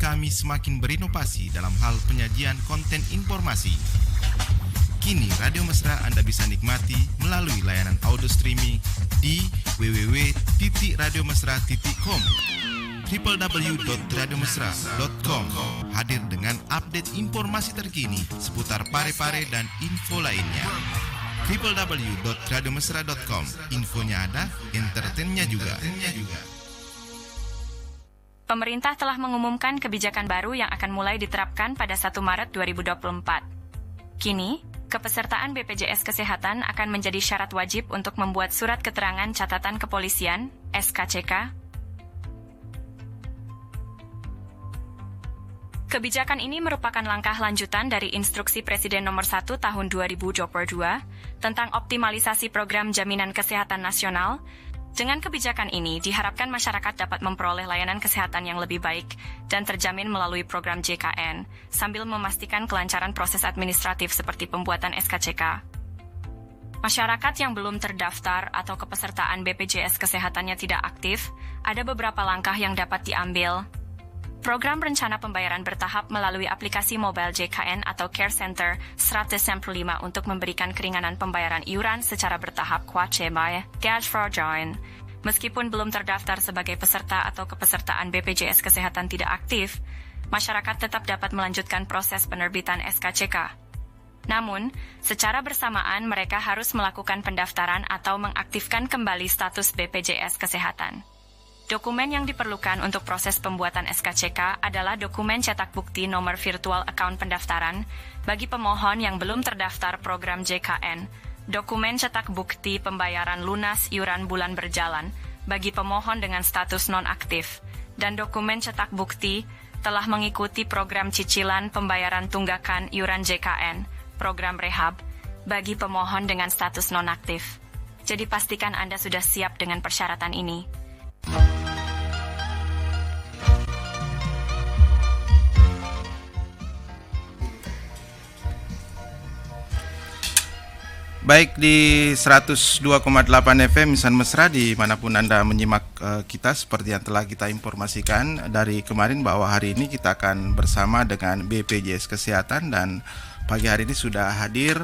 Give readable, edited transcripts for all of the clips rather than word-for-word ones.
kami semakin berinovasi dalam hal penyajian konten informasi. Kini Radio Mesra Anda bisa nikmati melalui layanan audio streaming di www.radiomesra.com. www.radiomesra.com hadir dengan update informasi terkini seputar Pare-Pare dan info lainnya. www.radiomesra.com, infonya ada, entertainnya juga. Pemerintah telah mengumumkan kebijakan baru yang akan mulai diterapkan pada 1 Maret 2024. Kini, kepesertaan BPJS Kesehatan akan menjadi syarat wajib untuk membuat surat keterangan catatan kepolisian, SKCK. Kebijakan ini merupakan langkah lanjutan dari Instruksi Presiden Nomor 1 Tahun 2022 tentang optimalisasi program jaminan kesehatan nasional. Dengan kebijakan ini, diharapkan masyarakat dapat memperoleh layanan kesehatan yang lebih baik dan terjamin melalui program JKN, sambil memastikan kelancaran proses administratif seperti pembuatan SKCK. Masyarakat yang belum terdaftar atau kepesertaan BPJS Kesehatannya tidak aktif, ada beberapa langkah yang dapat diambil. Program rencana pembayaran bertahap melalui aplikasi mobile JKN atau Care Center 165 untuk memberikan keringanan pembayaran iuran secara bertahap Kwacemai, Cash for Join. Meskipun belum terdaftar sebagai peserta atau kepesertaan BPJS Kesehatan tidak aktif, masyarakat tetap dapat melanjutkan proses penerbitan SKCK. Namun, secara bersamaan mereka harus melakukan pendaftaran atau mengaktifkan kembali status BPJS Kesehatan. Dokumen yang diperlukan untuk proses pembuatan SKCK adalah dokumen cetak bukti nomor virtual account pendaftaran bagi pemohon yang belum terdaftar program JKN, dokumen cetak bukti pembayaran lunas iuran bulan berjalan bagi pemohon dengan status non-aktif, dan dokumen cetak bukti telah mengikuti program cicilan pembayaran tunggakan iuran JKN, program rehab, bagi pemohon dengan status non-aktif. Jadi pastikan Anda sudah siap dengan persyaratan ini. Baik di 102,8 FM Insan Mesra dimanapun Anda menyimak kita, seperti yang telah kita informasikan dari kemarin bahwa hari ini kita akan bersama dengan BPJS Kesehatan, dan pagi hari ini sudah hadir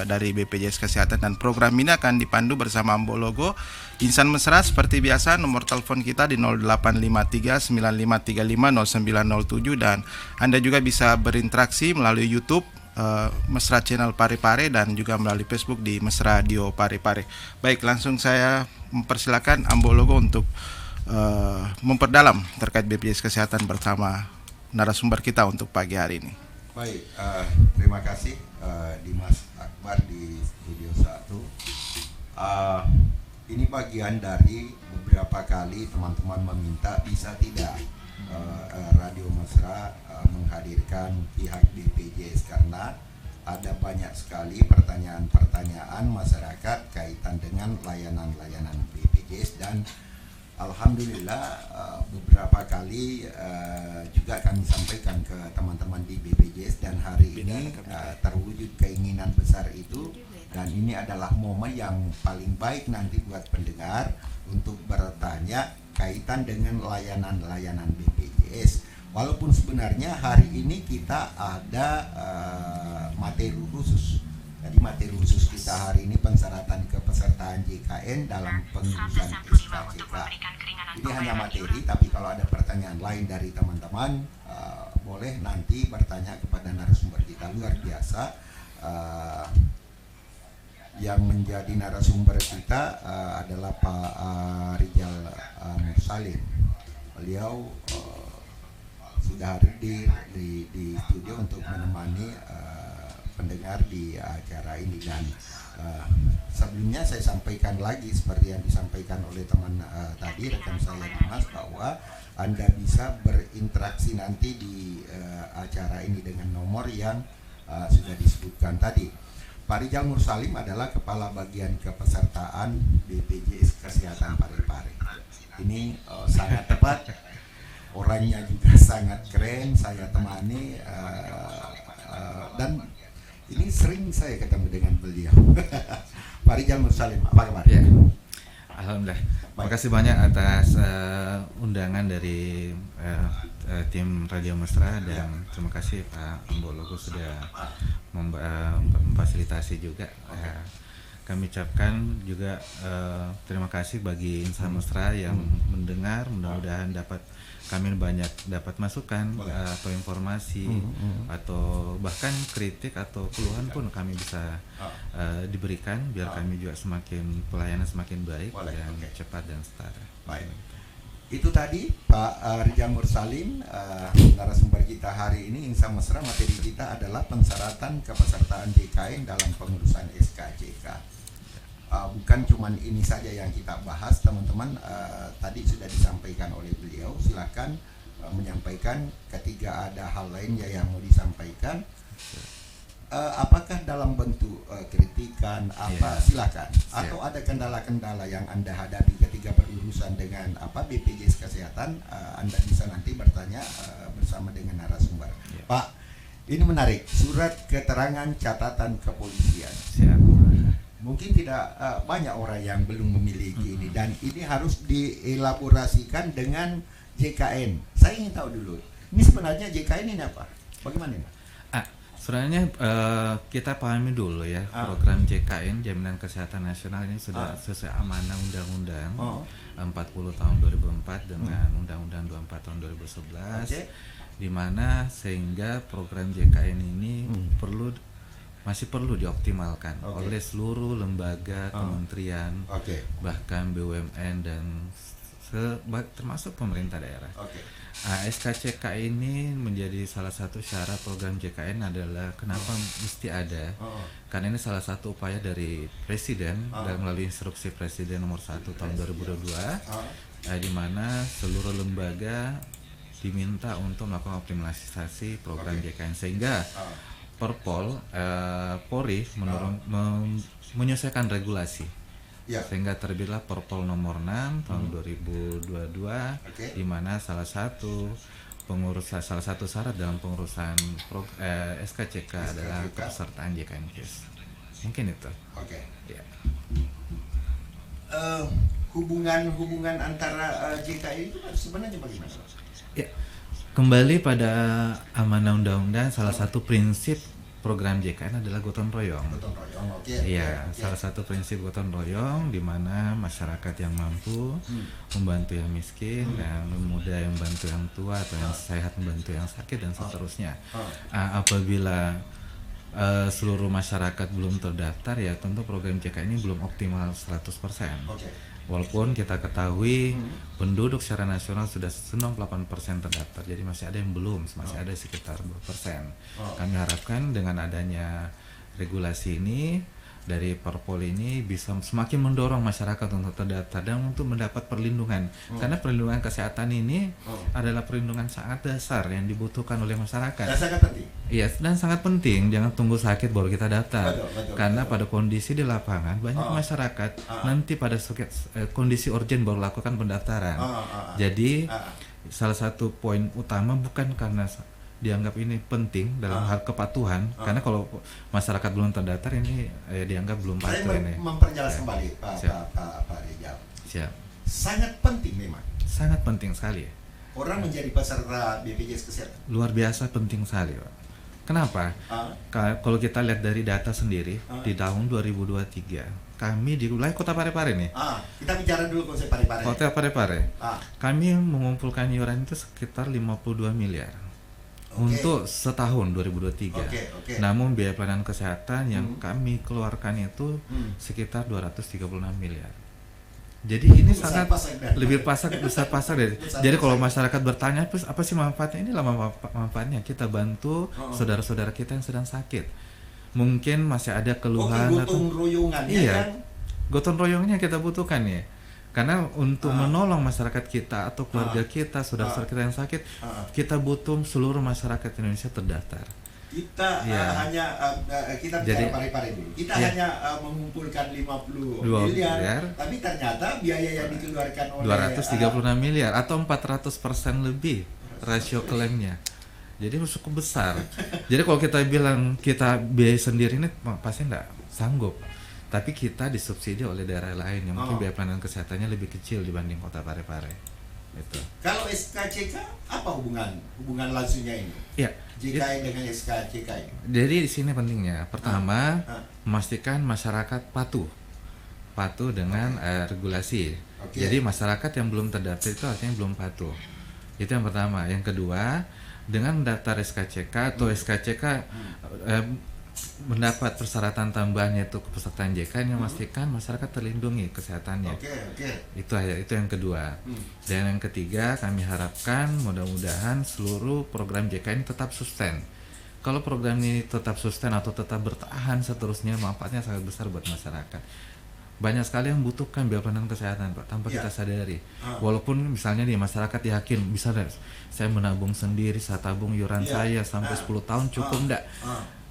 dari BPJS Kesehatan, dan program ini akan dipandu bersama Mbok Logo. Insan Mesra seperti biasa, nomor telepon kita di 0853 9535 0907, dan Anda juga bisa berinteraksi melalui YouTube Mesra Channel Pare-Pare dan juga melalui Facebook di Mesra Radio Pare-Pare. Baik, langsung saya mempersilakan Mbok Logo untuk memperdalam terkait BPJS Kesehatan bersama narasumber kita untuk pagi hari ini. Baik, terima kasih Dimas Akbar di Studio 1. Ini bagian dari beberapa kali teman-teman meminta bisa tidak Radio Mesra menghadirkan pihak BPJS, karena ada banyak sekali pertanyaan-pertanyaan masyarakat kaitan dengan layanan-layanan BPJS, dan alhamdulillah beberapa kali juga kami sampaikan ke teman-teman di BPJS, dan hari ini terwujud keinginan besar itu, dan ini adalah momen yang paling baik nanti buat pendengar untuk bertanya kaitan dengan layanan-layanan BPJS. Walaupun sebenarnya hari ini kita ada materi khusus. Jadi materi khusus kita hari ini pensyaratan kepesertaan JKN dalam pengurusan SKCK. Ini hanya materi, tapi kalau ada pertanyaan lain dari teman-teman boleh nanti bertanya kepada narasumber kita. Luar biasa. Yang menjadi narasumber kita adalah Pak Rijal Mursalim. Beliau sudah hadir di studio untuk menemani pendengar di acara ini, dan sebelumnya saya sampaikan lagi seperti yang disampaikan oleh teman tadi rekan saya Dimas, bahwa Anda bisa berinteraksi nanti di acara ini dengan nomor yang sudah disebutkan tadi. Pak Rijal Mursalim adalah Kepala Bagian Kepesertaan BPJS Kesehatan Pare-Pare. Ini sangat tepat, orangnya juga sangat keren, saya temani, dan ini sering saya ketemu dengan beliau. Pak Rijal Mursalim, apa kabar? Ya. Alhamdulillah. Baik. Makasih banyak atas undangan dari tim Radio Mesra dan terima kasih Pak Ambologo sudah memfasilitasi juga. Kami ucapkan juga terima kasih bagi insan Mesra yang mendengar, mudah-mudahan kami banyak dapat masukan atau informasi atau bahkan kritik atau keluhan pun kami bisa diberikan biar kami juga pelayanan semakin baik dan cepat dan setara. Baik. Itu tadi Pak Rijal Mursalim, narasumber kita hari ini. Insan Mesra, materi kita adalah pensyaratan kepesertaan JKN dalam pengurusan SKJK. Bukan cuman ini saja yang kita bahas, teman-teman. Tadi sudah disampaikan oleh beliau. Silakan menyampaikan ketika ada hal lain yang mau disampaikan. Apakah dalam bentuk kritikan silakan, atau ada kendala-kendala yang Anda hadapi ketika berurusan dengan BPJS Kesehatan, Anda bisa nanti bertanya bersama dengan narasumber. Pak, ini menarik, surat keterangan catatan kepolisian. Mungkin tidak banyak orang yang belum memiliki ini, dan ini harus dielaborasikan dengan JKN. Saya ingin tahu dulu, ini sebenarnya JKN ini apa? Bagaimana ini? Sebenarnya kita pahami dulu ya, program JKN Jaminan Kesehatan Nasional ini sudah sesuai amanah Undang-Undang 40 tahun 2004 dengan Undang-Undang 24 tahun 2011, di mana sehingga program JKN ini masih perlu dioptimalkan oleh seluruh lembaga, kementerian, bahkan BUMN dan termasuk pemerintah daerah. SKCK ini menjadi salah satu syarat program JKN adalah kenapa mesti ada, karena ini salah satu upaya dari Presiden dan melalui instruksi Presiden nomor 1 tahun 2022, di mana seluruh lembaga diminta untuk melakukan optimalisasi program JKN sehingga Polri menyesuaikan regulasi. Sehingga terbitlah Perpol nomor 6 tahun 2022, di mana salah satu syarat dalam pengurusan SKCK adalah kepesertaan JKN KIS. Mungkin itu. Hubungan antara JKN itu sebenarnya bagaimana? Kembali pada amanah undang-undang, salah satu prinsip program JKN adalah gotong royong. Salah satu prinsip gotong royong di mana masyarakat yang mampu membantu yang miskin, dan muda yang membantu yang tua, atau yang sehat membantu yang sakit, dan seterusnya. Apabila seluruh masyarakat belum terdaftar, ya tentu program JKN ini belum optimal 100%. Walaupun kita ketahui penduduk secara nasional sudah 98% terdaftar, jadi masih ada yang belum, masih ada sekitar 2%. Kami harapkan dengan adanya regulasi ini dari Perpol ini bisa semakin mendorong masyarakat untuk terdaftar dan untuk mendapat perlindungan, karena perlindungan kesehatan ini adalah perlindungan sangat dasar yang dibutuhkan oleh masyarakat. Sangat penting. Iya, dan sangat penting. Jangan tunggu sakit baru kita daftar. Karena pada kondisi di lapangan banyak masyarakat nanti pada kondisi urgent baru lakukan pendaftaran. Jadi salah satu poin utama bukan karena dianggap ini penting dalam hal kepatuhan, karena kalau masyarakat belum terdaftar ini dianggap belum patuh. Saya memperjelas kembali Pak Rijal. Siap. Sangat penting memang. Sangat penting sekali. Orang menjadi peserta BPJS Kesehatan. Luar biasa penting sekali, Pak. Kenapa? Kalau kita lihat dari data sendiri di tahun 2023, kami di wilayah Kota Parepare nih. Kita bicara dulu konsep Parepare. Kota Parepare. Kami mengumpulkan iuran itu sekitar 52 miliar. Untuk setahun 2023. Namun biaya pelayanan kesehatan yang kami keluarkan itu sekitar 236 miliar. Jadi ini sangat lebih besar pasar dari. Jadi kalau masyarakat bertanya apa sih manfaatnya, inilah manfaatnya, kita bantu saudara-saudara kita yang sedang sakit. Mungkin masih ada keluhan gotong royongan. Gotong royongnya kita butuhkan ya. Karena untuk menolong masyarakat kita atau keluarga kita, saudara-saudara kita yang sakit, kita butuh seluruh masyarakat Indonesia terdaftar. Kita kita bicara Parepare dulu. Kita hanya mengumpulkan 50 miliar, tapi ternyata biaya yang dikeluarkan oleh 236 miliar atau 400% lebih rasio klaimnya. Jadi cukup besar. Jadi kalau kita bilang kita biaya sendiri ini pasti enggak sanggup. Tapi kita disubsidi oleh daerah lain yang mungkin biaya pelayanan kesehatannya lebih kecil dibanding kota Parepare. Itu. Kalau SKCK apa hubungan langsungnya ini? Ya. JKN dengan SKCK ini. Jadi di sini pentingnya, pertama memastikan masyarakat patuh dengan regulasi. Jadi masyarakat yang belum terdaftar itu artinya belum patuh. Itu yang pertama. Yang kedua, dengan mendaftar SKCK atau SKCK mendapat persyaratan tambahan yaitu kepesertaan JKN yang memastikan masyarakat terlindungi kesehatannya. Itu yang kedua. Dan yang ketiga, kami harapkan mudah-mudahan seluruh program JKN tetap sustain. Kalau program ini tetap sustain atau tetap bertahan seterusnya, manfaatnya sangat besar buat masyarakat. Banyak sekali yang membutuhkan biaya pelayanan kesehatan, Pak, tanpa kita sadari. Walaupun misalnya di masyarakat yakin bisa deh, saya menabung sendiri, saya tabung iuran saya sampai 10 tahun cukup enggak?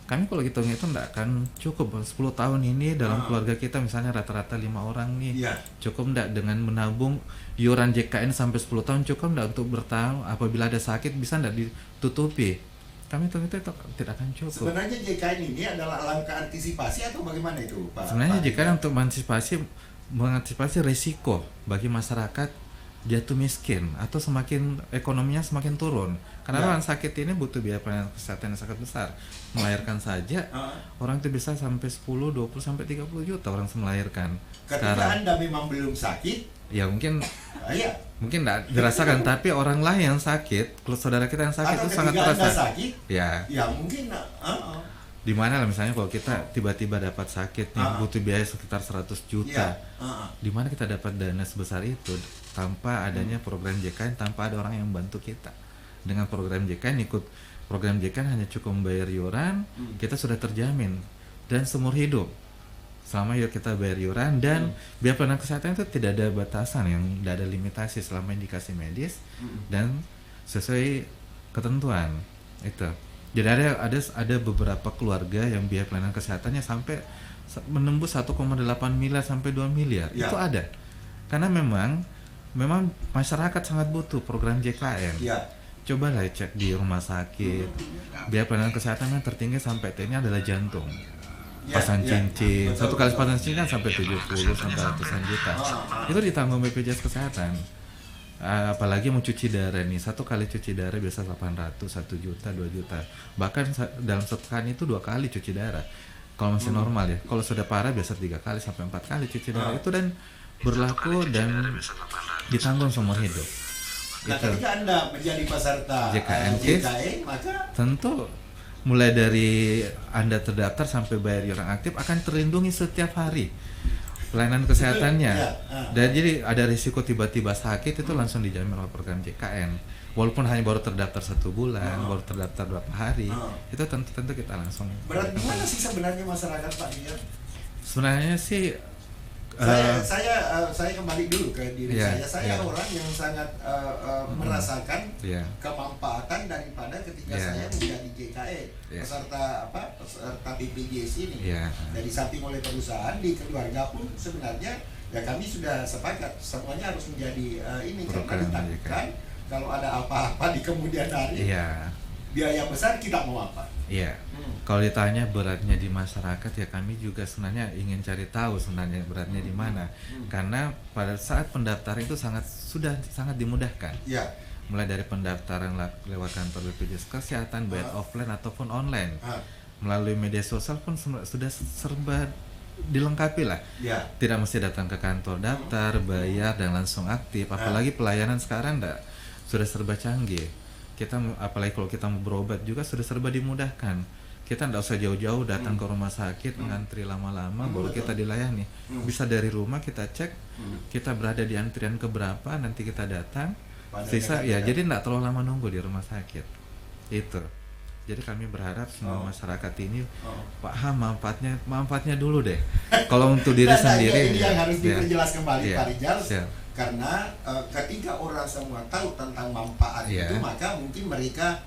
Kami kalau hitung itu enggak akan cukup 10 tahun ini dalam keluarga kita misalnya rata-rata 5 orang nih. Cukup enggak dengan menabung iuran JKN sampai 10 tahun, cukup enggak untuk bertahan apabila ada sakit bisa enggak ditutupi? Kami hitung itu tidak akan cukup. Sebenarnya JKN ini adalah langkah antisipasi atau bagaimana itu, Pak? Sebenarnya JKN untuk mengantisipasi risiko bagi masyarakat jatuh miskin atau semakin ekonominya semakin turun. Karena orang sakit ini butuh biaya pelayanan kesehatan yang sangat besar. Melahirkan saja orang itu bisa sampai 10, 20 sampai 30 juta orang melahirkan. Ketika Anda memang belum sakit, ya mungkin tidak dirasakan, tapi orang lain yang sakit, kalau saudara kita yang sakit itu sangat terasa. Ya mungkin di mana lah misalnya kalau kita tiba-tiba dapat sakit nih butuh biaya sekitar 100 juta. Di mana kita dapat dana sebesar itu tanpa adanya program JKN, tanpa ada orang yang membantu kita. Dengan program JKN, ikut program JKN hanya cukup membayar iuran, kita sudah terjamin dan seumur hidup. Selama kita bayar iuran dan biaya pelayanan kesehatan itu tidak ada batasan, yang tidak ada limitasi selama indikasi medis dan sesuai ketentuan itu. Jadi ada beberapa keluarga yang biaya pelayanan kesehatannya sampai menembus 1,8 miliar sampai 2 miliar. Itu ada. Karena memang masyarakat sangat butuh program JKN. Cobalah cek di rumah sakit. Biaya pelayanan kesehatan yang tertinggi sampai ini adalah jantung. Pasang cincin. Satu kali pasang cincin kan sampai 70 sampai ratusan juta. Itu ditanggung BPJS Kesehatan. Apalagi mau cuci darah nih, satu kali cuci darah biasa 800, 1 juta, 2 juta. Bahkan dalam sepekan itu 2 kali cuci darah. Kalau masih normal ya. Kalau sudah parah biasa 3 kali sampai 4 kali cuci darah itu, dan berlaku dan ditanggung seumur hidup. Nah, ketika Anda menjadi peserta JKN, maka tentu mulai dari Anda terdaftar sampai bayar iuran aktif akan terlindungi setiap hari pelayanan kesehatannya. Dan jadi ada risiko tiba-tiba sakit itu langsung dijamin oleh program JKN. Walaupun hanya baru terdaftar 1 bulan, baru terdaftar berapa hari, itu tentu kita langsung. Berarti gimana sih sebenarnya masyarakat, Pak Dian? Sebenarnya sih saya kembali dulu ke diri saya orang yang sangat merasakan kemanfaatan daripada ketika saya menjadi JKN peserta BPJS ini. Dari samping oleh perusahaan, di keluarga pun sebenarnya ya kami sudah sepakat semuanya harus menjadi ini, karena ditakutkan kalau ada apa-apa di kemudian hari biaya besar kita mau apa? Kalau ditanya beratnya di masyarakat, ya kami juga sebenarnya ingin cari tahu sebenarnya beratnya di mana. Karena pada saat pendaftaran itu sudah sangat dimudahkan. Mulai dari pendaftaran lewat kantor BPJS Kesehatan, baik offline ataupun online. Melalui media sosial pun sudah serba dilengkapi lah. Tidak mesti datang ke kantor daftar, bayar dan langsung aktif. Apalagi pelayanan sekarang sudah serba canggih. Apalagi kalau kita mau berobat juga sudah serba dimudahkan. Kita tidak usah jauh-jauh datang ke rumah sakit, ngantri lama-lama baru kita dilayani. Bisa dari rumah kita cek, kita berada di antrian keberapa, nanti kita datang. Jadi tidak terlalu lama nunggu di rumah sakit. Itu. Jadi kami berharap semua masyarakat ini paham manfaatnya dulu deh. Kalau untuk diri sendiri. Ini yang harus diperjelas kembali, Pak Rijal. Karena ketika orang semua tahu tentang manfaat itu, maka mungkin mereka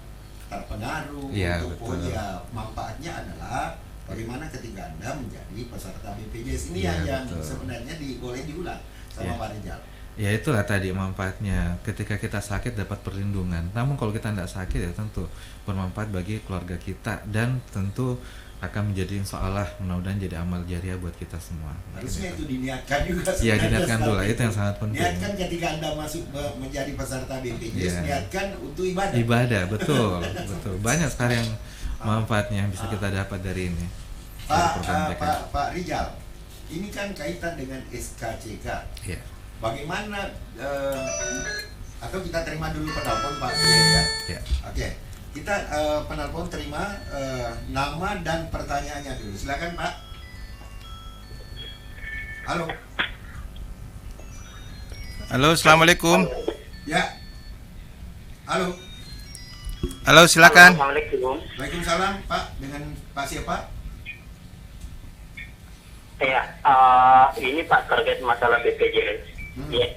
terpengaruh. Manfaatnya adalah bagaimana ketika Anda menjadi peserta BPJS ini yang sebenarnya boleh diulang sama Pak Rijal. Ya itulah tadi manfaatnya, ketika kita sakit dapat perlindungan. Namun kalau kita tidak sakit ya tentu bermanfaat bagi keluarga kita, dan tentu akan menjadi seolah mudah-mudahan jadi amal jariah buat kita semua. Harusnya itu diniatkan juga. Iya, diniatkan dulu, itu yang sangat penting. Niatkan ketika Anda masuk menjadi peserta BPJS, niatkan untuk ibadah. Ibadah, betul, betul. Banyak sekali yang manfaatnya yang bisa kita dapat dari ini. Pak Rijal, ini kan kaitan dengan SKCK. Iya. Bagaimana atau kita terima dulu penelpon Pak ya? Ya. Oke. Kita penelpon terima nama dan pertanyaannya dulu. Silakan Pak. Halo. Halo, assalamualaikum. Ya. Halo. Halo, silakan. Assalamualaikum. Waalaikumsalam Pak. Dengan Pak siapa? Ya, ini Pak terkait masalah BPJS. Ya.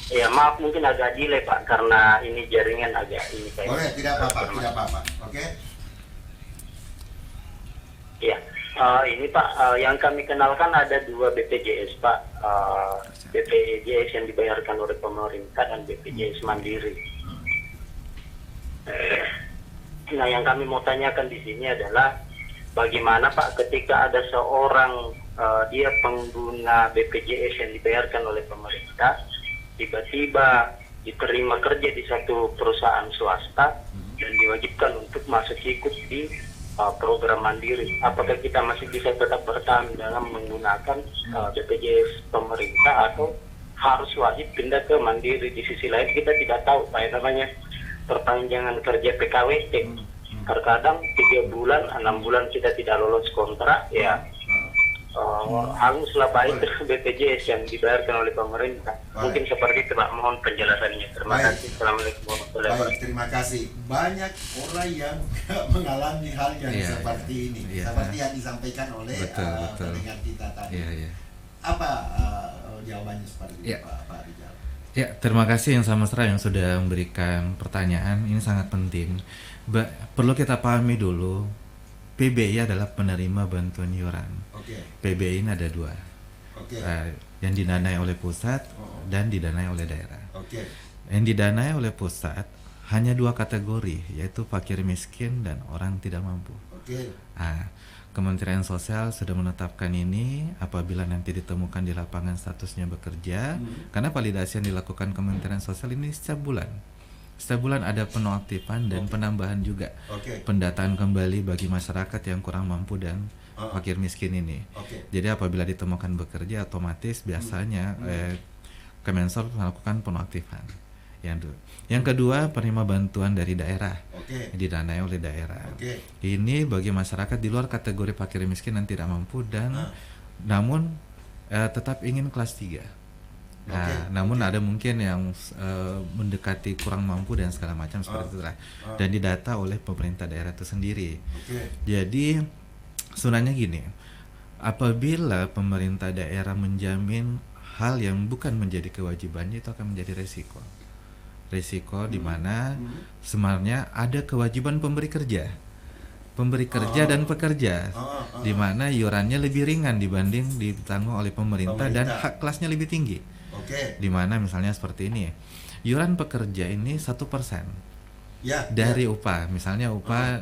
Ya, maaf mungkin agak delay Pak karena ini jaringan agak ini kayak. Boleh, tidak apa-apa, tidak apa-apa. Oke. Ya, ini Pak yang kami kenalkan ada 2 BPJS Pak. BPJS yang dibayarkan oleh pemerintah dan BPJS Mandiri. Nah, yang kami mau tanyakan di sini adalah bagaimana Pak ketika ada seorang dia pengguna BPJS yang dibayarkan oleh pemerintah, tiba-tiba diterima kerja di satu perusahaan swasta dan diwajibkan untuk masuk ikut di program mandiri. Apakah kita masih bisa tetap bertahan dalam menggunakan BPJS pemerintah atau harus wajib pindah ke mandiri? Di sisi lain kita tidak tahu Pak namanya perpanjangan kerja PKWT. Terkadang 3 bulan, 6 bulan kita tidak lolos kontrak ya. Haruslah baik BPJS yang dibayarkan oleh pemerintah. Mungkin seperti itu Pak, mohon penjelasannya. Terima kasih. Assalamualaikum warahmatullahi wabarakatuh. Baik, terima kasih. Banyak orang yang mengalami hal yang seperti ini, seperti yang disampaikan oleh pendengar kita tadi. Apa jawabannya seperti itu Pak Rijal? Ya, terima kasih yang sama mesra yang sudah memberikan pertanyaan. Ini sangat penting. Perlu kita pahami dulu, PBI adalah penerima bantuan iuran. PBI ini ada 2, yang didanai oleh pusat dan didanai oleh daerah. Yang didanai oleh pusat hanya 2 kategori, yaitu fakir miskin dan orang tidak mampu. Kementerian Sosial sudah menetapkan ini apabila nanti ditemukan di lapangan statusnya bekerja, karena validasi yang dilakukan Kementerian Sosial ini setiap bulan. Setiap bulan ada penonaktifan dan penambahan juga pendataan kembali bagi masyarakat yang kurang mampu dan fakir miskin ini. Jadi apabila ditemukan bekerja, otomatis biasanya Kemensor melakukan penonaktifan. Yang kedua, penerima bantuan dari daerah, didanai oleh daerah. Ini bagi masyarakat di luar kategori fakir miskin dan tidak mampu dan namun tetap ingin kelas 3. Namun ada mungkin yang mendekati kurang mampu dan segala macam seperti itulah, dan didata oleh pemerintah daerah itu sendiri. Jadi sebenarnya gini, apabila pemerintah daerah menjamin hal yang bukan menjadi kewajibannya, itu akan menjadi resiko di mana sebenarnya ada kewajiban pemberi kerja dan pekerja, di mana iurannya lebih ringan dibanding ditanggung oleh pemerintah dan hak kelasnya lebih tinggi. Di mana misalnya seperti ini, iuran pekerja ini 1% dari upah, misalnya upah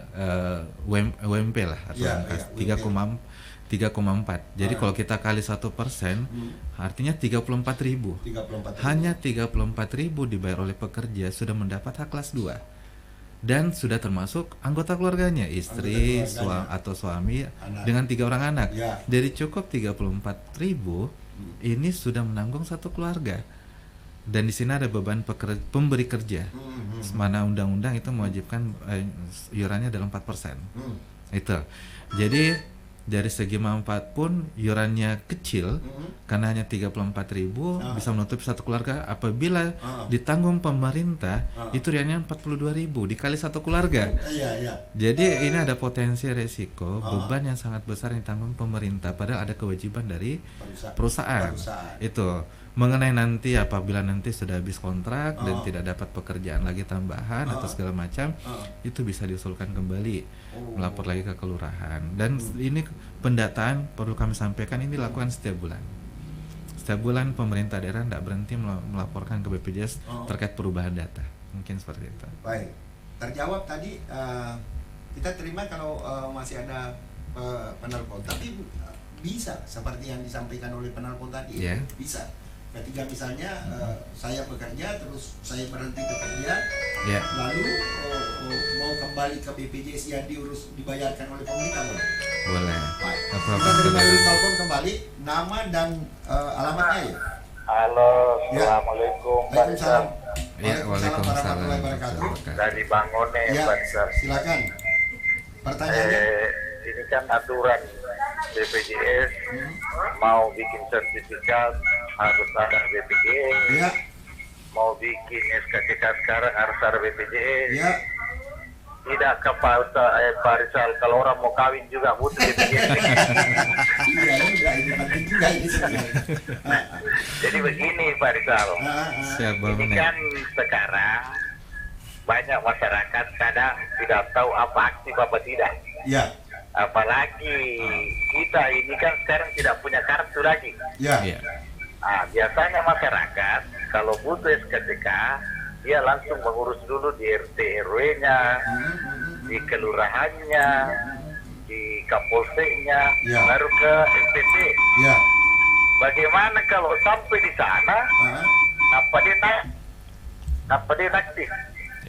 UMP lah atau 3,4. Jadi kalau kita kali 1%, artinya 34.000. Hanya 34.000 dibayar oleh pekerja sudah mendapat hak kelas 2 dan sudah termasuk anggota keluarganya, istri, atau suami dengan 3 orang anak. Dari cukup 34.000 ini sudah menanggung satu keluarga. Dan di sini ada beban pemberi kerja. Mana undang-undang itu mewajibkan iurannya dalam 4%. Itu. Jadi dari segi manfaat pun iurannya kecil karena hanya 34.000 bisa menutupi satu keluarga. Apabila ditanggung pemerintah itu iurannya 42.000 dikali satu keluarga. Jadi ini ada potensi resiko beban yang sangat besar yang ditanggung pemerintah padahal ada kewajiban dari perusahaan. Itu mengenai nanti apabila nanti sudah habis kontrak dan tidak dapat pekerjaan lagi tambahan atau segala macam, itu bisa diusulkan kembali, melapor lagi ke kelurahan. Dan ini pendataan perlu kami sampaikan ini dilakukan setiap bulan. Setiap bulan pemerintah daerah tidak berhenti melaporkan ke BPJS terkait perubahan data. Mungkin seperti itu. Baik, terjawab tadi kita terima kalau masih ada penelpon, tapi bisa seperti yang disampaikan oleh penelpon tadi, bisa. Ketika misalnya saya bekerja terus saya berhenti bekerja, lalu mau kembali ke BPJS yang dibayarkan oleh pemerintah, boleh? Baik. Kita terima dulu telepon kembali, nama dan alamatnya ya. Halo, assalamualaikum. Waalaikumsalam. Waalaikumsalam warahmatullahi wabarakatuh. Dari Bangone, Pak. Silakan. Pertanyaannya? Ini kan aturan BPJS mau bikin sertifikat harus ada BPJS. Ya. Mau bikin SKCK sekarang harus ada BPJS. Ya. Tidak ke Pak Rizal, kalau orang mau kawin juga butuh BPJS. Iya, ini penting juga ini sebenarnya. Jadi begini Pak Rizal, ini kan sekarang banyak masyarakat kadang tidak tahu apa aktif apa tidak. Ya. Apalagi kita ini kan sekarang tidak punya kartu lagi. Ya. Biasanya masyarakat kalau butuh SKCK dia langsung mengurus dulu di RT RW-nya, di kelurahannya, di Kapolseknya, baru ke SPT. Ya. Bagaimana kalau sampai di sana, apa dia aktif?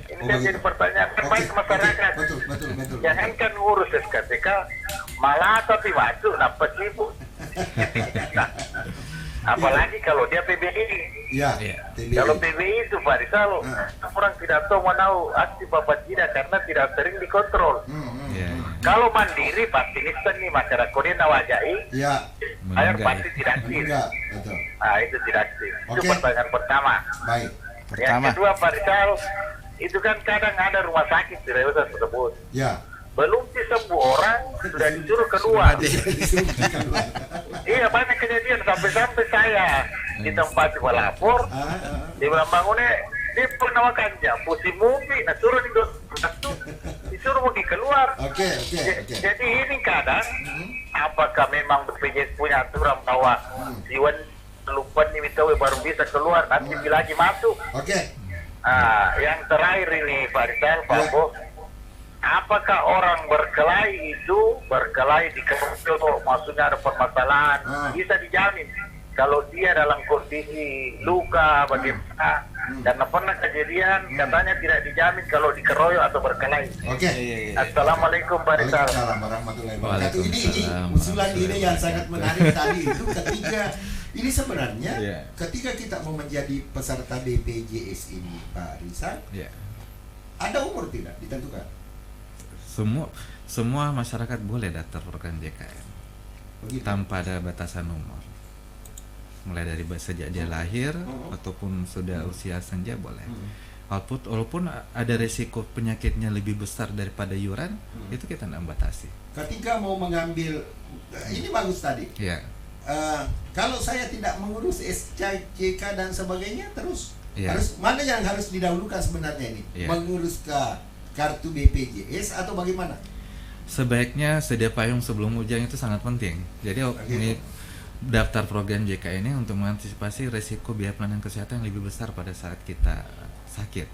Ini kan jadi pertanyaan terbaik masyarakat. Betul. Jangan kan ngurus SKCK, malah tapi masuk, apa sibuk? Apalagi kalau dia PBI. Kalau PBI itu Pak Rizal, orang tidak tahu mau aktif apa tidak karena tidak sering dikontrol. Kalau mandiri pasti instan nih masyarakat kode nawajai, air pasti tidak aktif. Itu tidak aktif. Itu pertanyaan pertama. Baik. Yang kedua Pak Rizal, itu kan kadang ada rumah sakit di daerah tersebut. Belum disembuh orang sudah disuruh keluar. Iya, banyak kejadian sampai saya di tempat melapor di Bangone dia pernah makannya pusing mumi, suruh disuruh pergi keluar. Jadi ini kadang apakah memang BPJS punya aturan bahwa jiwa lupa nih baru bisa keluar nanti lagi masuk. Yang terakhir ini Pak Rizal, Pak Bo, apakah orang berkelahi di keroncong, maksudnya ada permasalahan, bisa dijamin kalau dia dalam kondisi luka bagaimana? Karena pernah kejadian katanya tidak dijamin kalau dikeroyok atau berkelahi. Assalamualaikum Pak Rizal. Waalaikumsalam warahmatullahi wabarakatuh. Ini usulan ide yang sangat menarik tadi itu ketika ini sebenarnya ketika kita mau menjadi peserta BPJS ini Pak Rizal, ada umur tidak ditentukan? Semua masyarakat boleh daftar program JKN tanpa ada batasan umur. Mulai dari sejak dia lahir ataupun sudah usia senja boleh. Walaupun ada resiko penyakitnya lebih besar daripada iuran, itu kita tidak batasi. Ketika mau mengambil, ini bagus tadi. Kalau saya tidak mengurus SKCK dan sebagainya, terus harus mana yang harus didahulukan sebenarnya ini? Mengurus ke kartu BPJS atau bagaimana? Sebaiknya sedia payung sebelum ujian itu sangat penting. Jadi ini daftar program JKN ini untuk mengantisipasi resiko biaya pelayanan kesehatan yang lebih besar pada saat kita sakit.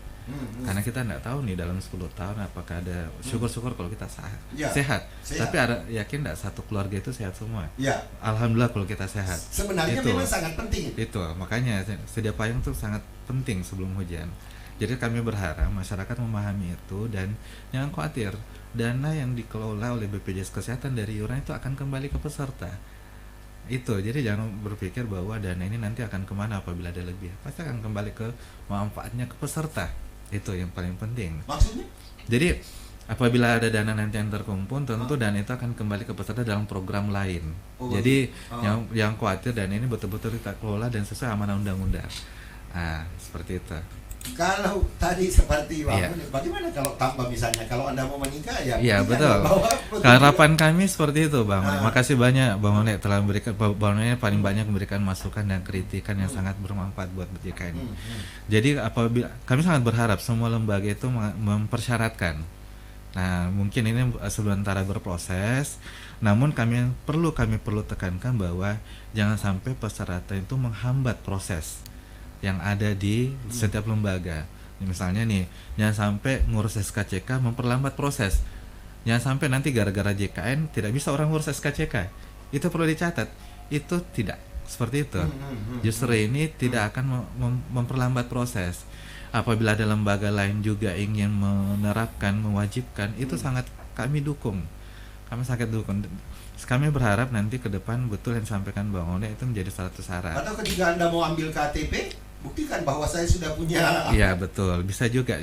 Karena kita tidak tahu nih dalam 10 tahun apakah ada, syukur-syukur kalau kita sehat. Tapi ada yakin tidak satu keluarga itu sehat semua? Alhamdulillah kalau kita sehat. Sebenarnya itu memang sangat penting. Itu makanya sedia payung itu sangat penting sebelum hujan. Jadi kami berharap masyarakat memahami itu dan jangan khawatir, dana yang dikelola oleh BPJS Kesehatan dari iuran itu akan kembali ke peserta. Itu, jadi jangan berpikir bahwa dana ini nanti akan kemana apabila ada lebih, pasti akan kembali ke manfaatnya ke peserta. Itu yang paling penting. Maksudnya? Jadi apabila ada dana nanti yang terkumpul, tentu dana itu akan kembali ke peserta dalam program lain. Jadi yang khawatir dana ini betul-betul kita kelola dan sesuai amanah undang-undang. Seperti itu. Kalau tadi seperti bagaimana kalau tambah misalnya kalau Anda mau menikah betul. Harapan kami seperti itu Bang. Makasih banyak Bang One telah memberikan, Bang One paling banyak memberikan masukan dan kritikan yang sangat bermanfaat buat JKN. Jadi apabila kami sangat berharap semua lembaga itu mempersyaratkan. Nah, mungkin ini sementara berproses, namun kami perlu tekankan bahwa jangan sampai persyaratan itu menghambat proses yang ada di setiap lembaga. Misalnya nih, jangan sampai ngurus SKCK memperlambat proses. Jangan sampai nanti gara-gara JKN tidak bisa orang ngurus SKCK. Itu perlu dicatat. Itu tidak seperti itu. Justru ini tidak akan memperlambat proses. Apabila ada lembaga lain juga ingin menerapkan, mewajibkan, itu sangat kami dukung. Kami sangat dukung. Kami berharap nanti ke depan betul yang disampaikan Bang One itu menjadi satu syarat. Atau ketika Anda mau ambil KTP, buktikan bahwa saya sudah punya. Iya betul, bisa juga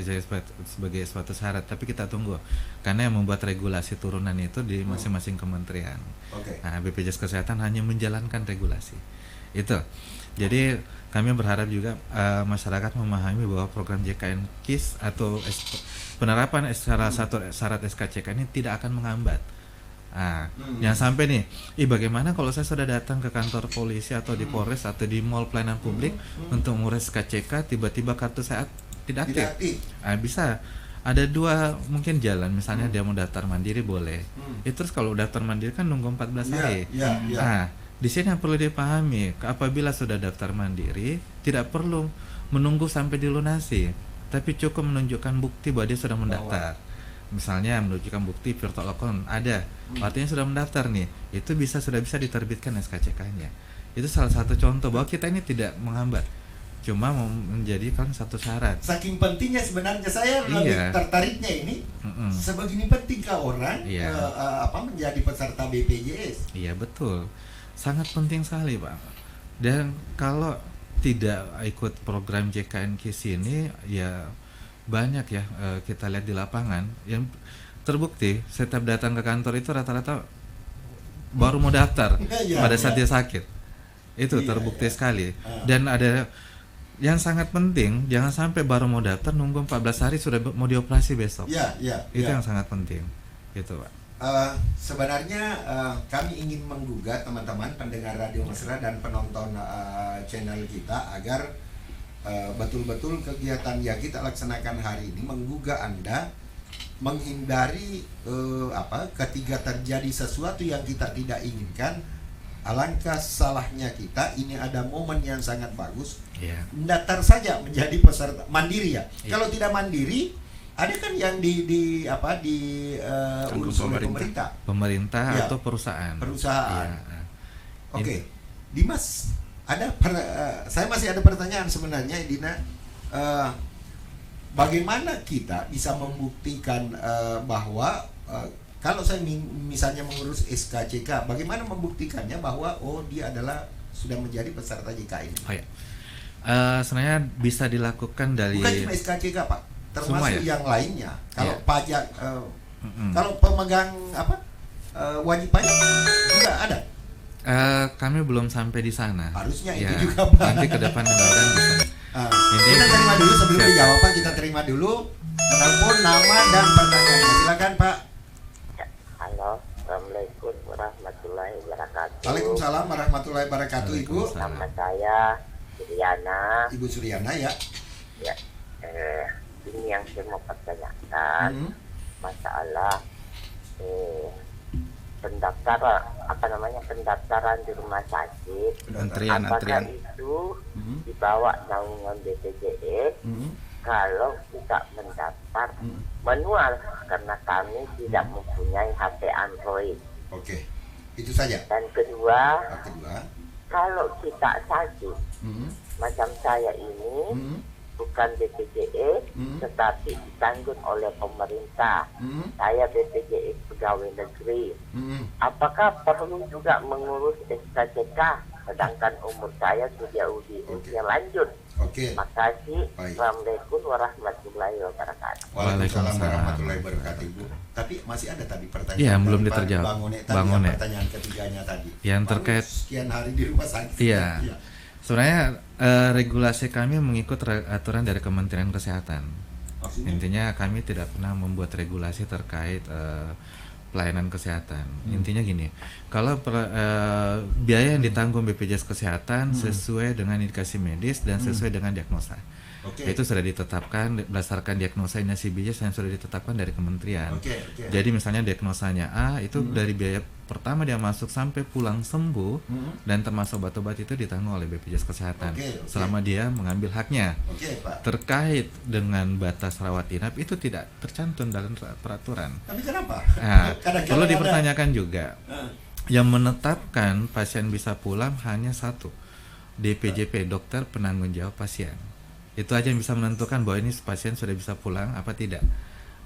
sebagai suatu syarat. Tapi kita tunggu, karena yang membuat regulasi turunan itu di masing-masing kementerian. Nah, BPJS Kesehatan hanya menjalankan regulasi itu. Jadi kami berharap juga masyarakat memahami bahwa program JKN KIS atau penerapan salah satu syarat SKCK ini tidak akan menghambat. Jangan sampai nih, bagaimana kalau saya sudah datang ke kantor polisi atau di Polres atau di mall pelayanan publik untuk mengurus KCK, tiba-tiba kartu saya tidak aktif. Bisa ada dua mungkin jalan, misalnya dia mau daftar mandiri boleh. Terus kalau daftar mandiri kan nunggu 14 hari. Di sini yang perlu dipahami, apabila sudah daftar mandiri tidak perlu menunggu sampai dilunasi, tapi cukup menunjukkan bukti bahwa dia sudah mendaftar. Misalnya menunjukkan bukti virtual account ada, artinya sudah mendaftar nih, itu sudah bisa diterbitkan SKCK-nya. Itu salah satu contoh bahwa kita ini tidak menghambat, cuma menjadikan satu syarat. Saking pentingnya sebenarnya saya lebih tertariknya ini, sebegini pentingkah orang menjadi peserta BPJS? Iya betul, sangat penting sekali Pak. Dan kalau tidak ikut program JKN KIS ini, ya banyak ya kita lihat di lapangan yang terbukti setiap datang ke kantor itu rata-rata baru mau daftar pada saat dia sakit. Itu terbukti sekali. Dan ada yang sangat penting, jangan sampai baru mau daftar nunggu 14 hari sudah mau dioperasi besok. Itu yang sangat penting. Gitu Pak. Sebenarnya kami ingin menggugah teman-teman pendengar Radio Mesra dan penonton channel kita agar betul-betul kegiatan yang kita laksanakan hari ini menggugah Anda menghindari ketika terjadi sesuatu yang kita tidak inginkan. Alangkah salahnya kita, ini ada momen yang sangat bagus, daftar saja menjadi peserta mandiri ya. Kalau tidak mandiri, ada kan yang urus oleh pemerintah atau perusahaan. Dimas, saya masih ada pertanyaan sebenarnya, Dina. Bagaimana kita bisa membuktikan bahwa kalau saya misalnya mengurus SKCK, bagaimana membuktikannya bahwa dia adalah sudah menjadi peserta JKN? Sebenarnya bisa dilakukan dari bukan cuma SKCK Pak, termasuk yang lainnya. Kalau pajak, kalau pemegang wajib pajak juga ada. Kami belum sampai di sana. Harusnya itu juga Pak. Nanti ke depan mudah-mudahan bisa. Kita terima dulu sebelum dijawab Pak, kita terima dulu telepon, nama dan pertanyaannya. Silakan Pak. Halo, Assalamualaikum warahmatullahi wabarakatuh. Waalaikumsalam warahmatullahi wabarakatuh. Ibu. Nama saya Suryana. Ibu Suryana ya. Ya. Ini yang saya mau pertanyakan, masalah pendaftaran di rumah sakit. Apakah itu dibawa naungan BPJS? Kalau tidak mendaftar manual, karena kami tidak mempunyai HP Android. Oke, itu saja. Dan kedua, kalau kita sakit, macam saya ini bukan BPJS, tetapi ditanggung oleh pemerintah. Saya BPJS pegawai negeri. Apakah perlu juga mengurus SKCK? Sedangkan umur saya sudah usia lanjut. Makasih. Assalamualaikum warahmatullahi wabarakatuh. Waalaikumsalam warahmatullahi wabarakatuh, Ibu. Tapi masih ada tadi pertanyaan. Iya, belum diterjawab. Bang One. Pertanyaan ketiganya tadi. Yang terkait sekian hari di rumah sakit. Iya. Sebenarnya regulasi kami mengikut aturan dari Kementerian Kesehatan. Maksudnya? Intinya kami tidak pernah membuat regulasi terkait pelayanan kesehatan. Intinya gini, kalau biaya yang ditanggung BPJS Kesehatan sesuai dengan indikasi medis dan sesuai dengan diagnosa. Itu sudah ditetapkan berdasarkan diagnosa inasi BPJS yang sudah ditetapkan dari kementerian. Jadi misalnya diagnosanya A itu dari biaya pertama dia masuk sampai pulang sembuh dan termasuk obat-obat itu ditanggung oleh BPJS Kesehatan selama dia mengambil haknya. Pak. Terkait dengan batas rawat inap itu tidak tercantum dalam peraturan. Tapi kenapa? Nah, perlu dipertanyakan juga. Yang menetapkan pasien bisa pulang hanya satu, DPJP, dokter penanggung jawab pasien. Itu aja yang bisa menentukan bahwa ini pasien sudah bisa pulang apa tidak.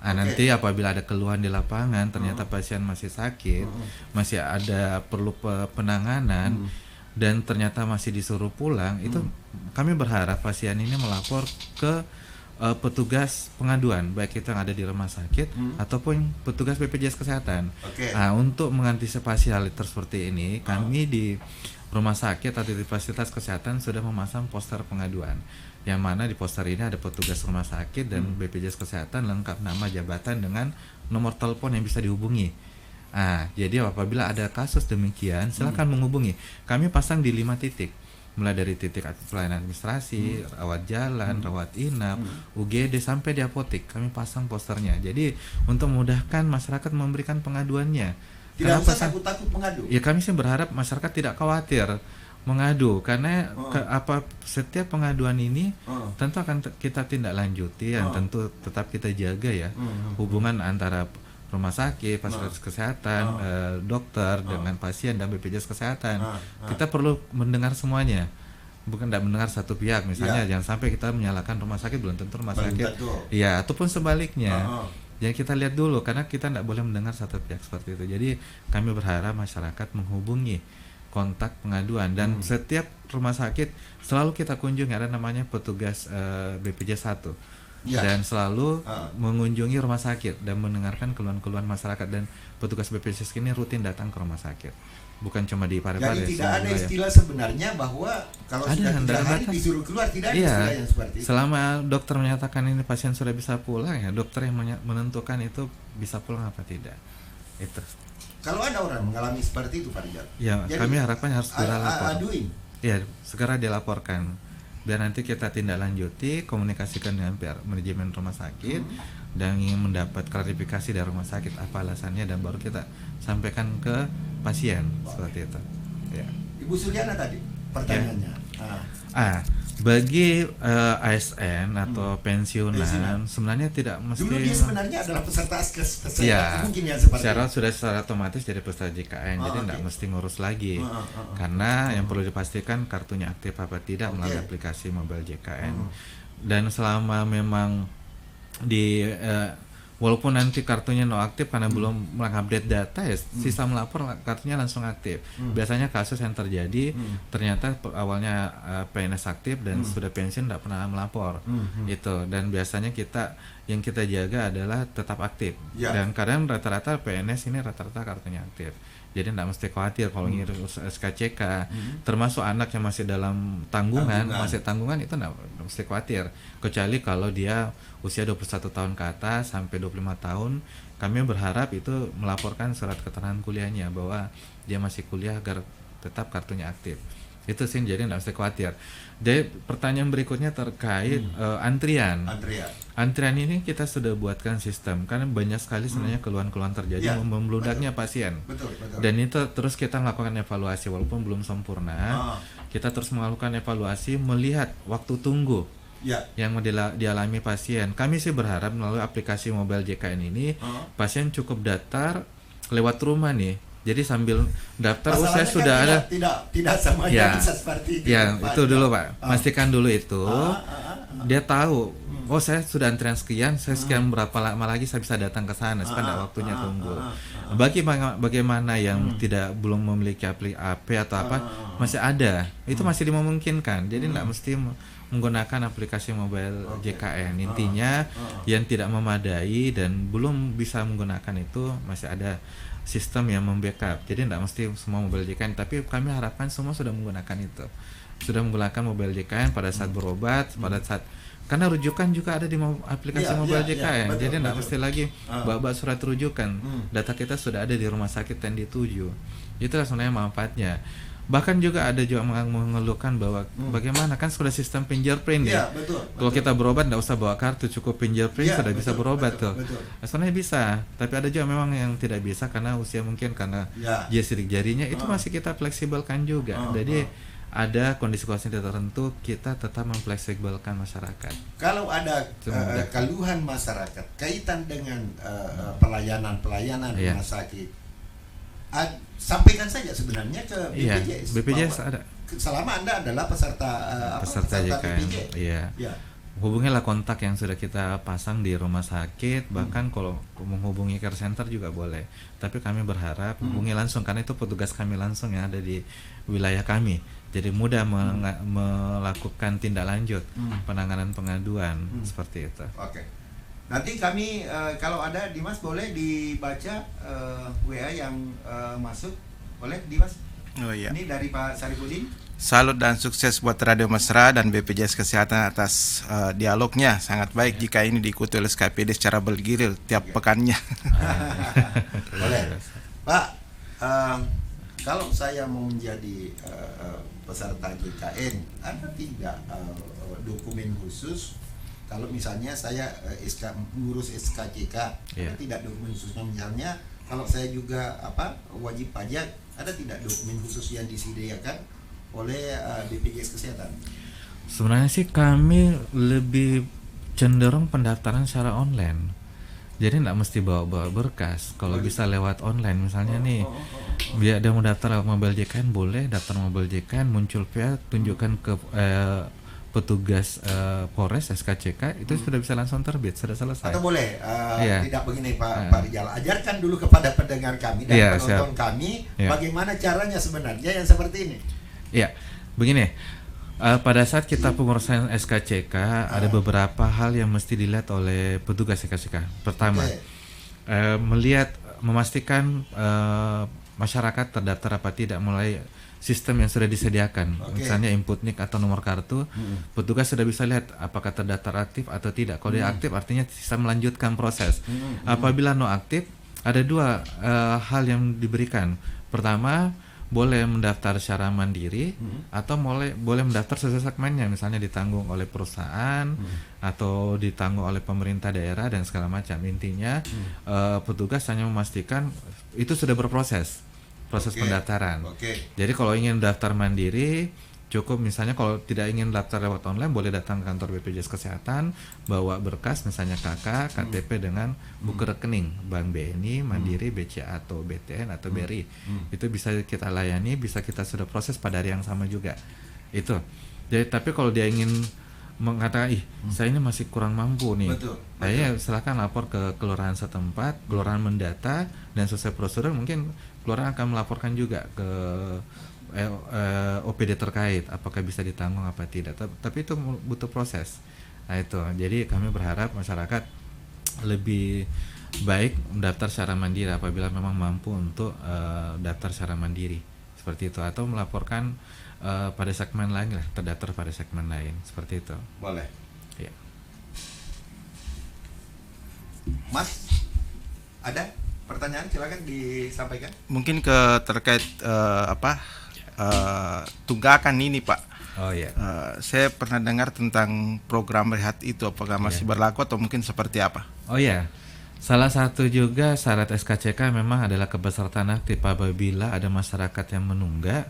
Nanti apabila ada keluhan di lapangan, ternyata pasien masih sakit, masih ada perlu penanganan, dan ternyata masih disuruh pulang, itu kami berharap pasien ini melapor ke petugas pengaduan, baik itu yang ada di rumah sakit ataupun petugas BPJS Kesehatan. Untuk mengantisipasi hal seperti ini, kami di rumah sakit atau di fasilitas kesehatan sudah memasang poster pengaduan, yang mana di poster ini ada petugas rumah sakit dan BPJS Kesehatan lengkap nama, jabatan, dengan nomor telepon yang bisa dihubungi. Jadi apabila ada kasus demikian, silakan menghubungi. Kami pasang di 5 titik. Mulai dari titik pelayanan administrasi, rawat jalan, rawat inap, UGD, sampai di apotek kami pasang posternya. Jadi untuk memudahkan masyarakat memberikan pengaduannya. Tidak usah takut-takut mengadu. Ya, kami sih berharap masyarakat tidak khawatir mengadu, karena setiap pengaduan ini tentu akan kita tindak lanjuti, yang tentu tetap kita jaga ya hubungan antara rumah sakit, fasilitas kesehatan, dokter dengan pasien dan BPJS Kesehatan. Kita perlu mendengar semuanya, bukan tidak mendengar satu pihak. Misalnya jangan sampai kita menyalahkan rumah sakit, belum tentu rumah sakit. Ya, ataupun sebaliknya. Jadi kita lihat dulu, karena kita tidak boleh mendengar satu pihak seperti itu. Jadi kami berharap masyarakat menghubungi kontak pengaduan, dan setiap rumah sakit selalu kita kunjungi, ada namanya petugas BPJS 1. Dan selalu mengunjungi rumah sakit dan mendengarkan keluhan-keluhan masyarakat, dan petugas BPJS ini rutin datang ke rumah sakit, bukan cuma di Parepare. Jadi tidak ada istilah sebenarnya bahwa kalau sudah 3 hari disuruh keluar, tidak ada istilah yang seperti itu. Selama dokter menyatakan ini pasien sudah bisa pulang, ya dokter yang menentukan itu bisa pulang apa tidak. Itu. Kalau ada orang mengalami seperti itu, Pak Rijal, ya kami harapannya harus segera lapor. Ya, segera dilaporkan. Biar nanti kita tindak lanjuti, komunikasikan dengan pihak manajemen rumah sakit dan ingin mendapat klarifikasi dari rumah sakit apa alasannya, dan baru kita sampaikan ke pasien seperti itu. Ya. Ibu Suliana tadi pertanyaannya. Bagi ASN atau pensiunan sebenarnya tidak mesti. Dulu dia sebenarnya adalah peserta kesehatan, mungkin ya seperti secara otomatis jadi peserta JKN, jadi tidak mesti ngurus lagi, karena yang perlu dipastikan kartunya aktif apa tidak melalui aplikasi mobile JKN. Dan selama memang walaupun nanti kartunya no aktif karena belum mengupdate data, ya sisa melapor kartunya langsung aktif. Biasanya kasus yang terjadi ternyata awalnya PNS aktif dan sudah pensiun tidak pernah melapor. Itu, dan biasanya yang kita jaga adalah tetap aktif. Dan kadang rata-rata PNS ini rata-rata kartunya aktif. Jadi tidak mesti khawatir kalau ngurus SKCK, termasuk anak yang masih dalam tanggungan itu tidak mesti khawatir. Kecuali kalau dia usia 21 tahun ke atas sampai 25 tahun, kami berharap itu melaporkan surat keterangan kuliahnya bahwa dia masih kuliah agar tetap kartunya aktif. Itu sih, jadi tidak mesti khawatir. Jadi pertanyaan berikutnya terkait antrian. Antrian ini kita sudah buatkan sistem, karena banyak sekali sebenarnya keluhan-keluhan terjadi membeludaknya pasien. Dan itu terus kita melakukan evaluasi, walaupun belum sempurna. Kita terus melakukan evaluasi melihat waktu tunggu yang dialami pasien. Kami sih berharap melalui aplikasi mobile JKN ini pasien cukup daftar lewat rumah nih. Jadi sambil daftar, saya sudah ada. Tidak semuanya bisa seperti itu. Ya, itu dulu Pak. Pastikan dulu itu. Dia tahu, saya sudah antrian sekian, saya sekian berapa lama lagi saya bisa datang ke sana, sekarang waktunya tunggu. Bagaimana yang belum memiliki AP atau apa, masih ada. Itu masih dimungkinkan. Jadi tidak mesti menggunakan aplikasi mobile JKN. Intinya yang tidak memadai dan belum bisa menggunakan itu masih ada sistem yang membackup. Jadi tidak mesti semua mobile JKN, tapi kami harapkan semua sudah menggunakan itu. Sudah menggunakan mobile JKN pada saat berobat, pada saat, karena rujukan juga ada di aplikasi mobile JKN. Betul, jadi tidak mesti lagi bawa surat rujukan. Data kita sudah ada di rumah sakit yang dituju. Itulah sebenarnya manfaatnya. Bahkan juga ada juga mengeluhkan bahwa bagaimana kan sudah sistem fingerprint ya. Betul. Kalau kita berobat nggak usah bawa kartu, cukup fingerprint sudah bisa berobat tuh. Sebenarnya bisa, tapi ada juga memang yang tidak bisa karena usia mungkin karena sidik jarinya itu masih kita fleksibelkan juga. Jadi ada kondisi-kondisi tertentu kita tetap memfleksibelkan masyarakat. Kalau ada keluhan masyarakat kaitan dengan pelayanan rumah sakit, sampaikan saja sebenarnya ke BPJS. BPJS ada. Selama Anda adalah peserta JKN. BPJS. Iya. Hubungilah kontak yang sudah kita pasang di rumah sakit, bahkan kalau menghubungi care center juga boleh. Tapi kami berharap hubungi langsung karena itu petugas kami langsung yang ada di wilayah kami. Jadi mudah melakukan tindak lanjut penanganan pengaduan seperti itu. Oke. Nanti kami kalau ada Dimas boleh dibaca WA yang masuk, boleh Dimas? Oh iya. Ini dari Pak Sarifudin. Salut dan sukses buat Radio Mesra dan BPJS Kesehatan atas dialognya. Sangat baik jika ini diikuti oleh SKPD secara bergilir tiap pekannya. Boleh. Pak, kalau saya mau menjadi peserta JKN, ada tidak dokumen khusus? Kalau misalnya saya ngurus SKCK, ada tidak dokumen khususnya? Misalnya kalau saya juga wajib pajak, ada tidak dokumen khusus yang disediakan oleh BPJS Kesehatan? Sebenarnya sih kami lebih cenderung pendaftaran secara online. Jadi nggak mesti bawa berkas. Kalau bisa lewat online, misalnya biar ada mau daftar mobil JKN boleh, daftar mobil JKN muncul via tunjukkan ke petugas Polres SKCK itu sudah bisa langsung terbit, sudah selesai. Atau boleh tidak begini Pak Rijal, ajarkan dulu kepada pendengar kami dan penonton kami bagaimana caranya sebenarnya yang seperti ini. Ya, begini. Pada saat kita pengurusan SKCK ada beberapa hal yang mesti dilihat oleh petugas SKCK. Pertama, memastikan masyarakat terdaftar apa tidak mulai sistem yang sudah disediakan, misalnya input NIK atau nomor kartu, petugas sudah bisa lihat apakah terdaftar aktif atau tidak. Kalau dia aktif artinya bisa melanjutkan proses. Apabila no aktif, ada dua hal yang diberikan. Pertama, boleh mendaftar secara mandiri atau boleh mendaftar sesuai segmennya, misalnya ditanggung oleh perusahaan atau ditanggung oleh pemerintah daerah dan segala macam. Intinya petugas hanya memastikan itu sudah berproses. Proses pendaftaran. Jadi kalau ingin daftar mandiri, cukup misalnya kalau tidak ingin daftar lewat online, boleh datang ke kantor BPJS Kesehatan, bawa berkas misalnya KK, KTP dengan buku rekening Bank BNI, Mandiri, BCA atau BTN atau BRI. Itu bisa kita layani, bisa kita sudah proses pada hari yang sama juga. Itu. Jadi tapi kalau dia ingin mengatakan saya ini masih kurang mampu nih, saya silakan lapor ke kelurahan setempat, kelurahan mendata dan sesuai prosedur mungkin kelurahan akan melaporkan juga ke OPD terkait apakah bisa ditanggung apa tidak. Tapi itu butuh proses. Nah itu, jadi kami berharap masyarakat lebih baik mendaftar secara mandiri apabila memang mampu untuk daftar secara mandiri seperti itu, atau melaporkan pada segmen lain lah, terdaftar pada segmen lain seperti itu. Boleh. Ya. Mas, ada pertanyaan, silakan disampaikan. Mungkin terkait tunggakan ini Pak. Oh iya. Saya pernah dengar tentang program rehat itu, apakah masih berlaku atau mungkin seperti apa? Oh iya. Salah satu juga syarat SKCK memang adalah kepesertaan aktif. Apabila ada masyarakat yang menunggak,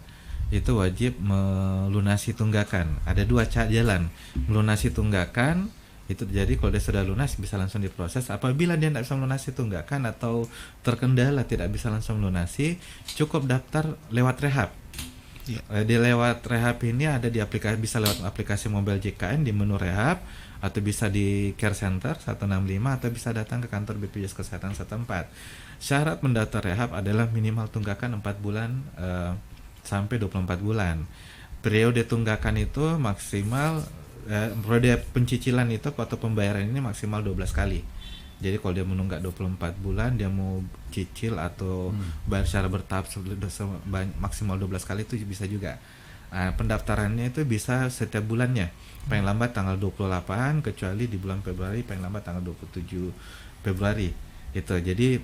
itu wajib melunasi tunggakan. Ada dua jalan melunasi tunggakan. Itu jadi kalau dia sudah lunas bisa langsung diproses. Apabila dia tidak bisa melunasi tunggakan atau terkendala tidak bisa langsung melunasi, cukup daftar lewat rehab. Di lewat rehab ini ada di aplikasi, bisa lewat aplikasi mobile JKN di menu rehab, atau bisa di care center 165, atau bisa datang ke kantor BPJS Kesehatan setempat. Syarat mendaftar rehab adalah minimal tunggakan 4 bulan sampai 24 bulan. Periode tunggakan itu maksimal periode pencicilan itu atau pembayaran ini maksimal 12 kali. Jadi kalau dia menunggak 24 bulan, dia mau cicil atau bayar secara bertahap maksimal 12 kali itu bisa juga. Pendaftarannya itu bisa setiap bulannya, paling lambat tanggal 28, kecuali di bulan Februari paling lambat tanggal 27 Februari. Itu. Jadi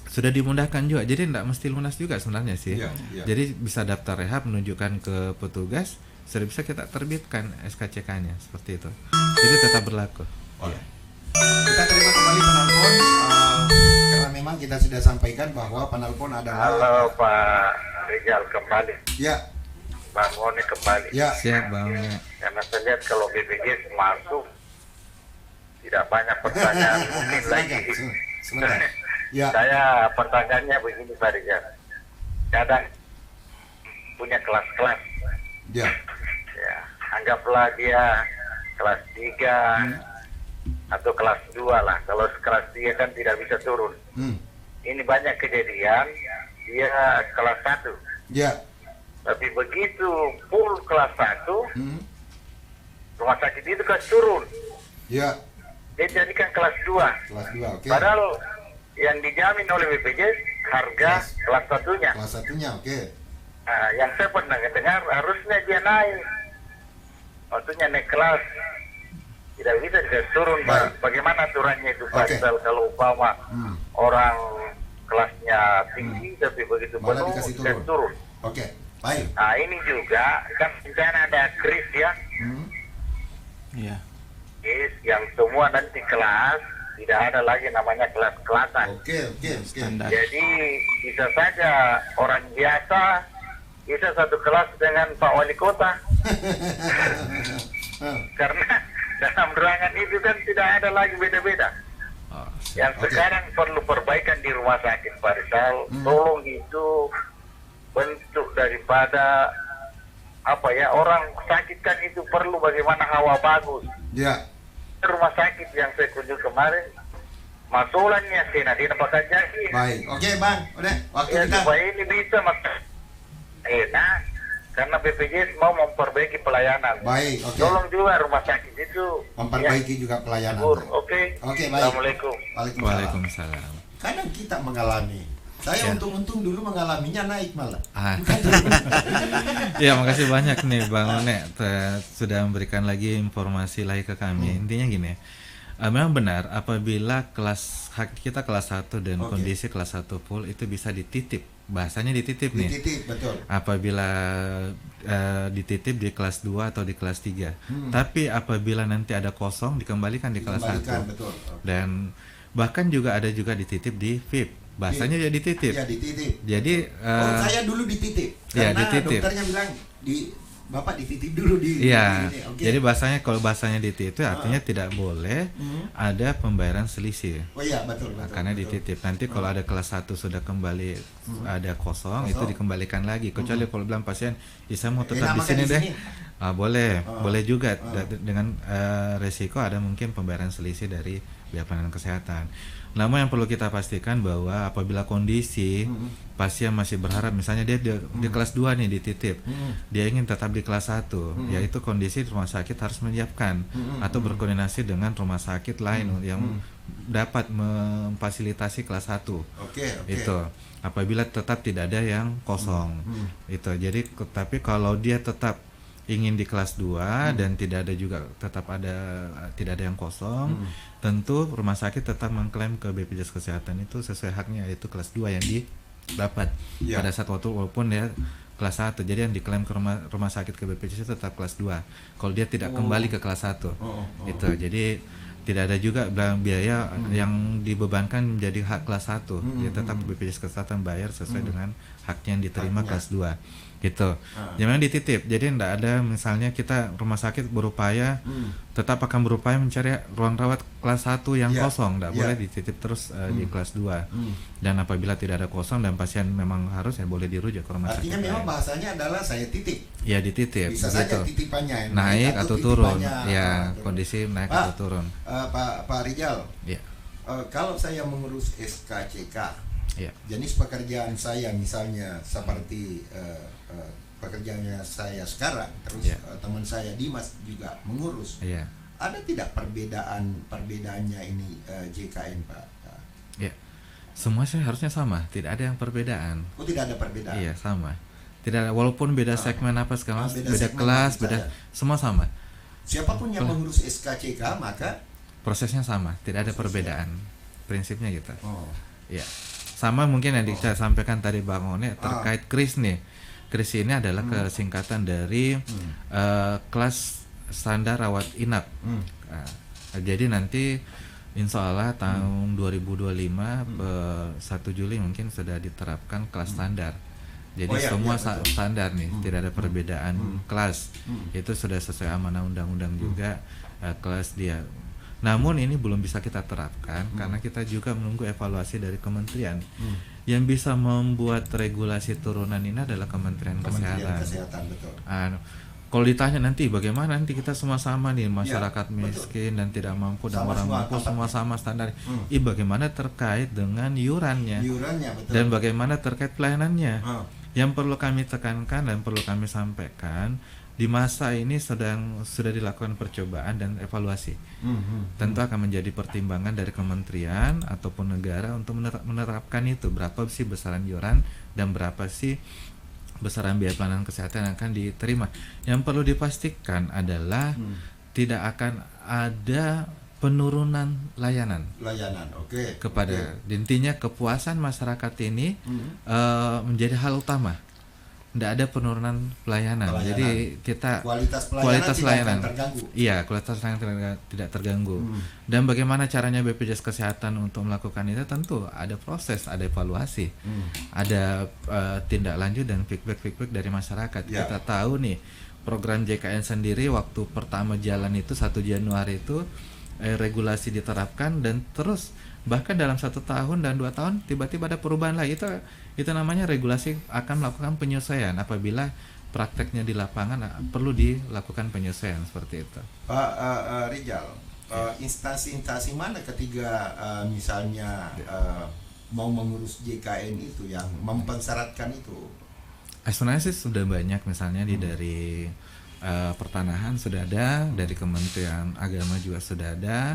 sudah dimudahkan juga, jadi tidak mesti lunas juga sebenarnya sih. Jadi bisa daftar rehab, menunjukkan ke petugas, sudah bisa kita terbitkan SKCK-nya seperti itu. Jadi tetap berlaku. Kita terima kembali penelpon, karena memang kita sudah sampaikan bahwa penelpon adalah. Halo Pak Rizal kembali. Ya. Bang Ngone kembali. Ya. Siap Bang. Karena saya lihat kalau BPJS masuk tidak banyak pertanyaan mungkin lagi. Sebentar. Ya. Saya pertanyaannya begini Pak Rizal. Kadang punya kelas-kelas. Ya. Ya, anggaplah dia kelas 3 atau kelas 2 lah. Kalau kelas 3 kan tidak bisa turun. Ini banyak kejadian dia kelas 1. Ya. Tapi begitu full kelas 1, rumah sakit itu kan turun. Ya. Dia jadikan kelas 2. Kelas 2, oke. Padahal yang dijamin oleh BPJS harga kelas 1-nya. Kelas 1-nya, oke. Nah, yang saya pernah dengar harusnya dia naik. Maksudnya naik kelas. Tidak bisa dia turun. Bagaimana aturannya itu Pak? Kalau umpama orang kelasnya tinggi tapi begitu penuh dia turun. Oke, baik. Nah ini juga kan misalnya ada kris ya. Iya. Kris yang semua nanti kelas, tidak ada lagi namanya kelas-kelasan. Oke. Jadi bisa saja orang biasa bisa satu kelas dengan Pak Wali Kota. Karena dalam ruangan itu kan tidak ada lagi beda-beda. Yang sekarang perlu perbaikan di rumah sakit Pak Rizal, tolong itu bentuk daripada apa ya, orang sakit kan itu perlu bagaimana hawa bagus. Ya. Rumah sakit yang saya kunjungi kemarin, masulannya dia pakai jahit. Baik, oke Bang, udah waktu ya, kita. Supaya ini bisa enak, karena BPJS mau memperbaiki pelayanan. Baik, oke. Tolong juga rumah sakit itu memperbaiki juga pelayanan. Oke, baik. Assalamualaikum. Waalaikumsalam. Kadang kita mengalami. Saya untung-untung dulu mengalaminya naik malah. Ya, makasih banyak nih Bang One sudah memberikan lagi informasi lagi ke kami. Intinya gini, memang benar apabila kita kelas 1 dan kondisi kelas 1 full itu bisa dititip. Bahasanya dititip nih. Dititip, betul. Apabila dititip di kelas 2 atau di kelas 3. Tapi apabila nanti ada kosong dikembalikan di kelas 1. Betul. Dan bahkan juga ada juga dititip di VIP. Bahasanya dia dititip. Iya, dititip. Jadi saya dulu dititip. Karena dititip. Dokternya bilang Bapak dititip dulu di. Iya. Jadi bahasanya kalau bahasanya dititip artinya tidak boleh ada pembayaran selisih. Oh iya, betul. Karena dititip. Nanti kalau ada kelas 1 sudah kembali ada kosong, itu dikembalikan lagi. Kecuali kalau bilang pasien, saya mau tetap di sini deh. Boleh juga dengan resiko ada mungkin pembayaran selisih dari biaya penanganan kesehatan. Namun yang perlu kita pastikan bahwa apabila kondisi pasien masih berharap, misalnya dia di kelas 2 nih dititip, dia ingin tetap di kelas 1, yaitu kondisi rumah sakit harus menyiapkan atau berkoordinasi dengan rumah sakit lain yang dapat memfasilitasi kelas 1. Itu apabila tetap tidak ada yang kosong. Itu. Jadi tapi kalau dia tetap ingin di kelas 2 dan tidak ada yang kosong, tentu rumah sakit tetap mengklaim ke BPJS Kesehatan itu sesuai haknya, yaitu kelas 2 yang didapat pada saat waktu walaupun ya kelas 1. Jadi yang diklaim ke rumah sakit ke BPJS tetap kelas 2 kalau dia tidak kembali ke kelas 1. Itu. Jadi tidak ada juga biaya yang dibebankan menjadi hak kelas 1. Dia tetap BPJS Kesehatan bayar sesuai dengan haknya yang diterima kelas 2. Gitu. Jangan dititip. Jadi tidak ada misalnya kita rumah sakit berupaya tetap akan berupaya mencari ruang rawat kelas 1 yang kosong, tidak boleh dititip terus di kelas 2. Dan apabila tidak ada kosong dan pasien memang harus boleh dirujuk ke rumah sakit. Artinya memang bahasanya adalah saya titip. Ya, dititip. Bisa saja titipannya naik atau turun. Ya, kondisi naik atau turun. Pak Rizal. Ya. Kalau saya mengurus SKCK, jenis pekerjaan saya misalnya seperti pekerjaannya saya sekarang, terus teman saya Dimas juga mengurus. Ada tidak perbedaannya ini JKN Pak? Ya, semua sih harusnya sama, tidak ada yang perbedaan. Oh, tidak ada perbedaan? Iya, sama. Tidak ada, walaupun beda segmen apa sekarang, beda kelas, beda, semua sama. Siapapun yang mengurus SKCK maka prosesnya sama, tidak ada perbedaan. Prinsipnya gitu. Ya. Sama mungkin yang saya sampaikan tadi Bang One terkait KRIS nih. KRIS ini adalah kesingkatan dari kelas standar rawat inap. Jadi nanti insya Allah tahun 2025 1 Juli mungkin sudah diterapkan kelas standar. Jadi semua standar nih, tidak ada perbedaan kelas. Itu sudah sesuai amanah undang-undang juga kelas dia. Namun ini belum bisa kita terapkan karena kita juga menunggu evaluasi dari kementerian. Yang bisa membuat regulasi turunan ini adalah Kementerian Kesehatan. Betul. Kalau ditanya nanti bagaimana nanti kita semua sama nih masyarakat miskin dan tidak mampu dan orang mampu semua sama standar. Bagaimana terkait dengan iurannya betul. Dan bagaimana terkait pelayanannya. Yang perlu kami tekankan dan perlu kami sampaikan di masa ini sudah dilakukan percobaan dan evaluasi. Tentu akan menjadi pertimbangan dari kementerian ataupun negara untuk menerapkan itu, berapa sih besaran iuran dan berapa sih besaran biaya pelayanan kesehatan yang akan diterima. Yang perlu dipastikan adalah tidak akan ada penurunan layanan. Kepada intinya kepuasan masyarakat ini menjadi hal utama. Tidak ada penurunan pelayanan. Jadi kita kualitas pelayanan kualitas pelayanan tidak terganggu. Dan bagaimana caranya BPJS Kesehatan untuk melakukan itu, tentu ada proses, ada evaluasi, ada tindak lanjut dan feedback dari masyarakat. Kita tahu nih program JKN sendiri waktu pertama jalan itu 1 Januari itu regulasi diterapkan dan terus bahkan dalam 1 tahun dan 2 tahun tiba-tiba ada perubahan lagi. Itu namanya regulasi akan melakukan penyesuaian apabila prakteknya di lapangan perlu dilakukan penyesuaian seperti itu. Pak Rijal, instansi-instansi mana ketiga misalnya mau mengurus JKN itu yang mempensyaratkan itu? Sebenarnya sih sudah banyak, misalnya dari pertanahan sudah ada, dari Kementerian Agama juga sudah ada,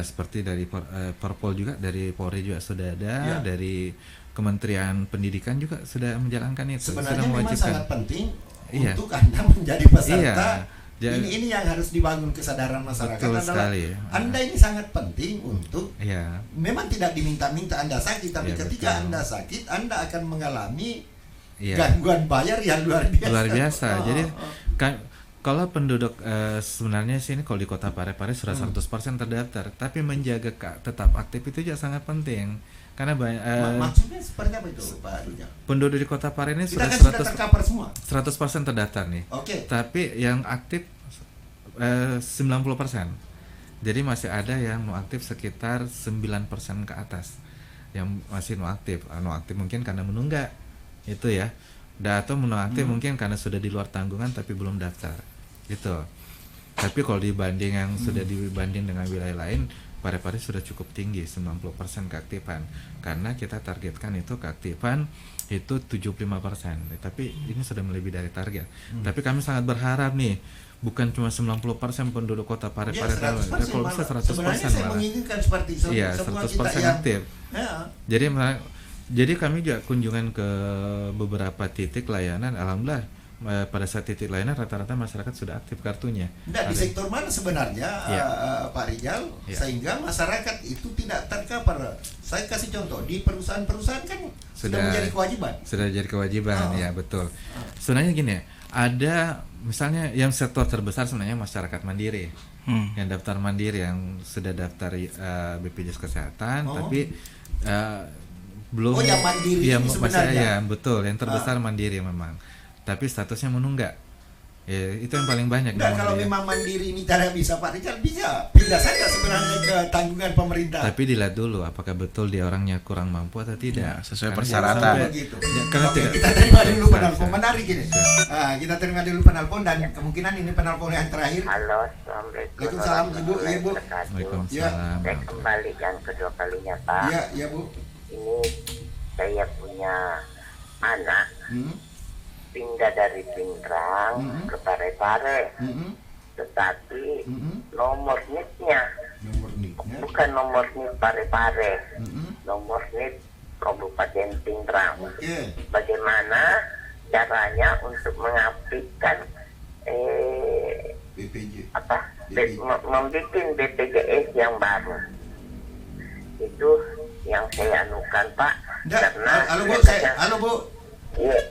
seperti dari Perpol juga, dari Polri juga sudah ada, dari Kementerian Pendidikan juga sudah menjalankan itu. Sebenarnya sudah memang mewajibkan. sangat penting untuk Anda menjadi peserta. Ini yang harus dibangun kesadaran masyarakat. Betul sekali. Anda ini sangat penting untuk memang tidak diminta-minta Anda sakit, tapi ketika Anda sakit Anda akan mengalami gangguan bayar yang luar biasa. Jadi kalau penduduk sebenarnya sini kalau di Kota Parepare sudah 100% terdaftar, tapi menjaga tetap aktif itu juga sangat penting. Karena maksudnya seperti apa itu Pak Rijal? Penduduk di Kota Parepare ini sudah 100% semua. 100% terdaftar nih. Tapi yang aktif 90%. Jadi masih ada yang no aktif sekitar 9% ke atas yang masih no aktif. No aktif mungkin karena menunggak itu ya. Atau no aktif mungkin karena sudah di luar tanggungan tapi belum daftar. Gitu. Tapi kalau dibanding yang sudah dibanding dengan wilayah lain, Parepare sudah cukup tinggi, 90% keaktifan. Karena kita targetkan itu keaktifan itu 75%. Tapi ini sudah melebihi dari target. Tapi kami sangat berharap nih, bukan cuma 90% penduduk Kota Parepare, kalau bisa 100% sebenarnya saya menginginkan seperti itu. Iya, 100% aktif. Jadi kami juga kunjungan ke beberapa titik layanan, alhamdulillah pada saat titik layanan rata-rata masyarakat sudah aktif kartunya. Di sektor mana sebenarnya Pak Rijal sehingga masyarakat itu tidak tercover? Saya kasih contoh, di perusahaan-perusahaan kan sudah menjadi kewajiban. Sudah jadi kewajiban, ya betul. Sebenarnya gini, ada misalnya yang sektor terbesar sebenarnya masyarakat mandiri, yang daftar mandiri, yang sudah daftar BPJS Kesehatan, tapi belum. Yang mandiri ini sebenarnya. Betul, yang terbesar mandiri memang. Tapi statusnya menunggak. Itu yang paling banyak. Kalau memang mandiri ini tidak bisa Pak Rijal, bisa pindah saja sebenarnya ke tanggungan pemerintah. Tapi dilihat dulu apakah betul dia orangnya kurang mampu atau tidak. Sesuai persyaratan. Karena kita terima dulu penelpon, menarik ini. Kita terima dulu penelpon dan kemungkinan ini penelpon yang terakhir. Halo, assalamualaikum. Waalaikumsalam Ibu. Waalaikumsalam. Saya kembali yang kedua kalinya Pak. Iya Bu. Ini saya punya anak. Pindah dari Pindrang ke Parepare, tetapi nomor NIP-nya bukan nomor NIP Parepare, nomor NIP Kabupaten Pindrang. Bagaimana caranya untuk mengaktifkan membuat BPJS yang baru? itu yang saya anukan Pak. Halo Bu,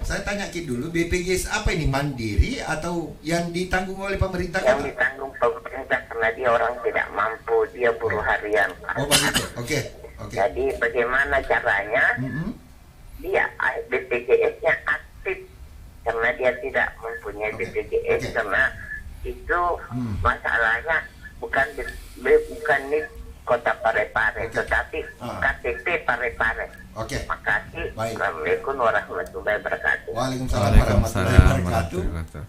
saya tanya dulu, BPJS apa ini, mandiri atau yang ditanggung oleh pemerintah? Yang ditanggung pemerintah karena dia orang tidak mampu, dia buruh harian. Oh begitu, oke. Jadi bagaimana caranya dia BPJS-nya aktif karena dia tidak mempunyai BPJS karena itu masalahnya bukan di Kota Parepare, tetapi KTP Parepare. Makasih. Assalamualaikum warahmatullahi wabarakatuh. Waalaikumsalam warahmatullahi wabarakatuh.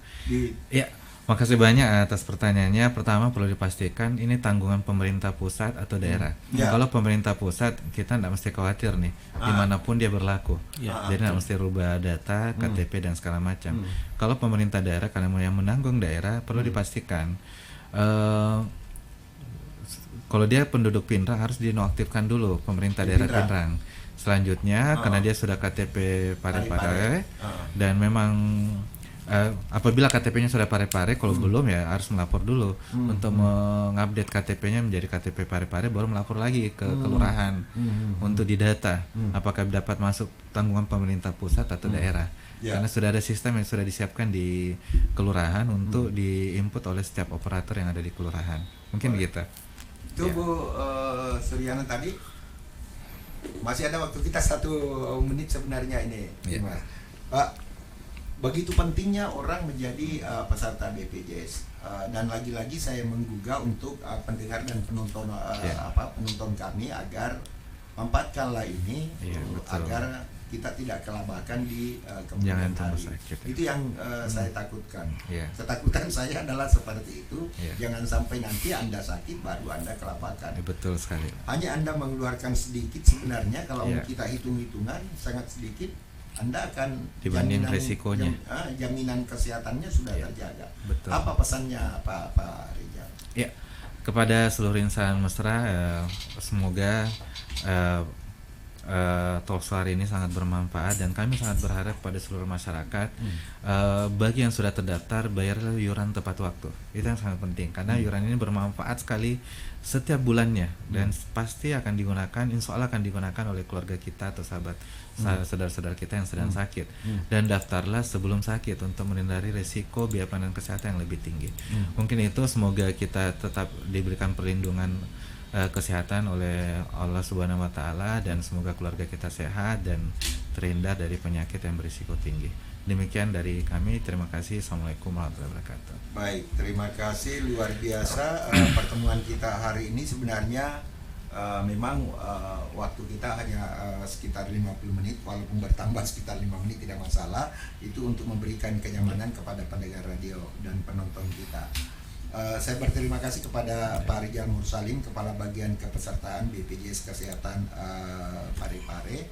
Ya, makasih banyak atas pertanyaannya. Pertama perlu dipastikan ini tanggungan pemerintah pusat atau daerah. Kalau pemerintah pusat kita tidak mesti khawatir nih, dimanapun dia berlaku. Jadi tidak mesti rubah data, KTP dan segala macam. Kalau pemerintah daerah karena yang menanggung daerah perlu dipastikan. Kalau dia penduduk Pinrang harus dinonaktifkan dulu pemerintah daerah Pinrang. Selanjutnya karena dia sudah KTP Parepare dan memang apabila KTP-nya sudah Parepare, kalau belum ya harus melapor dulu untuk mengupdate KTP-nya menjadi KTP Parepare, baru melapor lagi ke kelurahan untuk didata apakah dapat masuk tanggungan pemerintah pusat atau daerah. Karena sudah ada sistem yang sudah disiapkan di kelurahan untuk diinput oleh setiap operator yang ada di kelurahan. Mungkin begitu. Itu Bu Suryana tadi masih ada waktu kita 1 menit sebenarnya ini, Mas. Pak, begitu pentingnya orang menjadi peserta BPJS dan lagi-lagi saya menggugah untuk pendengar dan penonton penonton kami agar manfaatkanlah ini agar kita tidak kelabakan di kemudian hari. Itu yang saya takutkan. Ketakutan saya adalah seperti itu. Jangan sampai nanti Anda sakit baru Anda kelabakan. Betul sekali. Hanya Anda mengeluarkan sedikit sebenarnya kalau kita hitung-hitungan sangat sedikit, Anda akan dibanding resikonya. Jaminan kesehatannya sudah terjaga. Betul. Apa pesannya Pak Rijal? Ya, kepada seluruh insan mesra, semoga talkshow hari ini sangat bermanfaat dan kami sangat berharap pada seluruh masyarakat bagi yang sudah terdaftar bayarlah iuran tepat waktu. Itu yang sangat penting karena iuran ini bermanfaat sekali setiap bulannya dan pasti akan digunakan, insya Allah akan digunakan oleh keluarga kita atau sahabat saudara-saudara kita yang sedang sakit. Dan daftarlah sebelum sakit untuk menghindari resiko biaya penanganan kesehatan yang lebih tinggi. Mungkin itu, semoga kita tetap diberikan perlindungan kesehatan oleh Allah Subhanahu wa taala dan semoga keluarga kita sehat dan terhindar dari penyakit yang berisiko tinggi. Demikian dari kami, terima kasih. Assalamualaikum warahmatullahi wabarakatuh. Baik, terima kasih, luar biasa pertemuan kita hari ini. Sebenarnya memang waktu kita hanya sekitar 50 menit, walaupun bertambah sekitar 5 menit tidak masalah. Itu untuk memberikan kenyamanan kepada pendengar radio dan penonton kita. Saya berterima kasih kepada Pak Rijal Mursalim, Kepala Bagian Kepesertaan BPJS Kesehatan Parepare.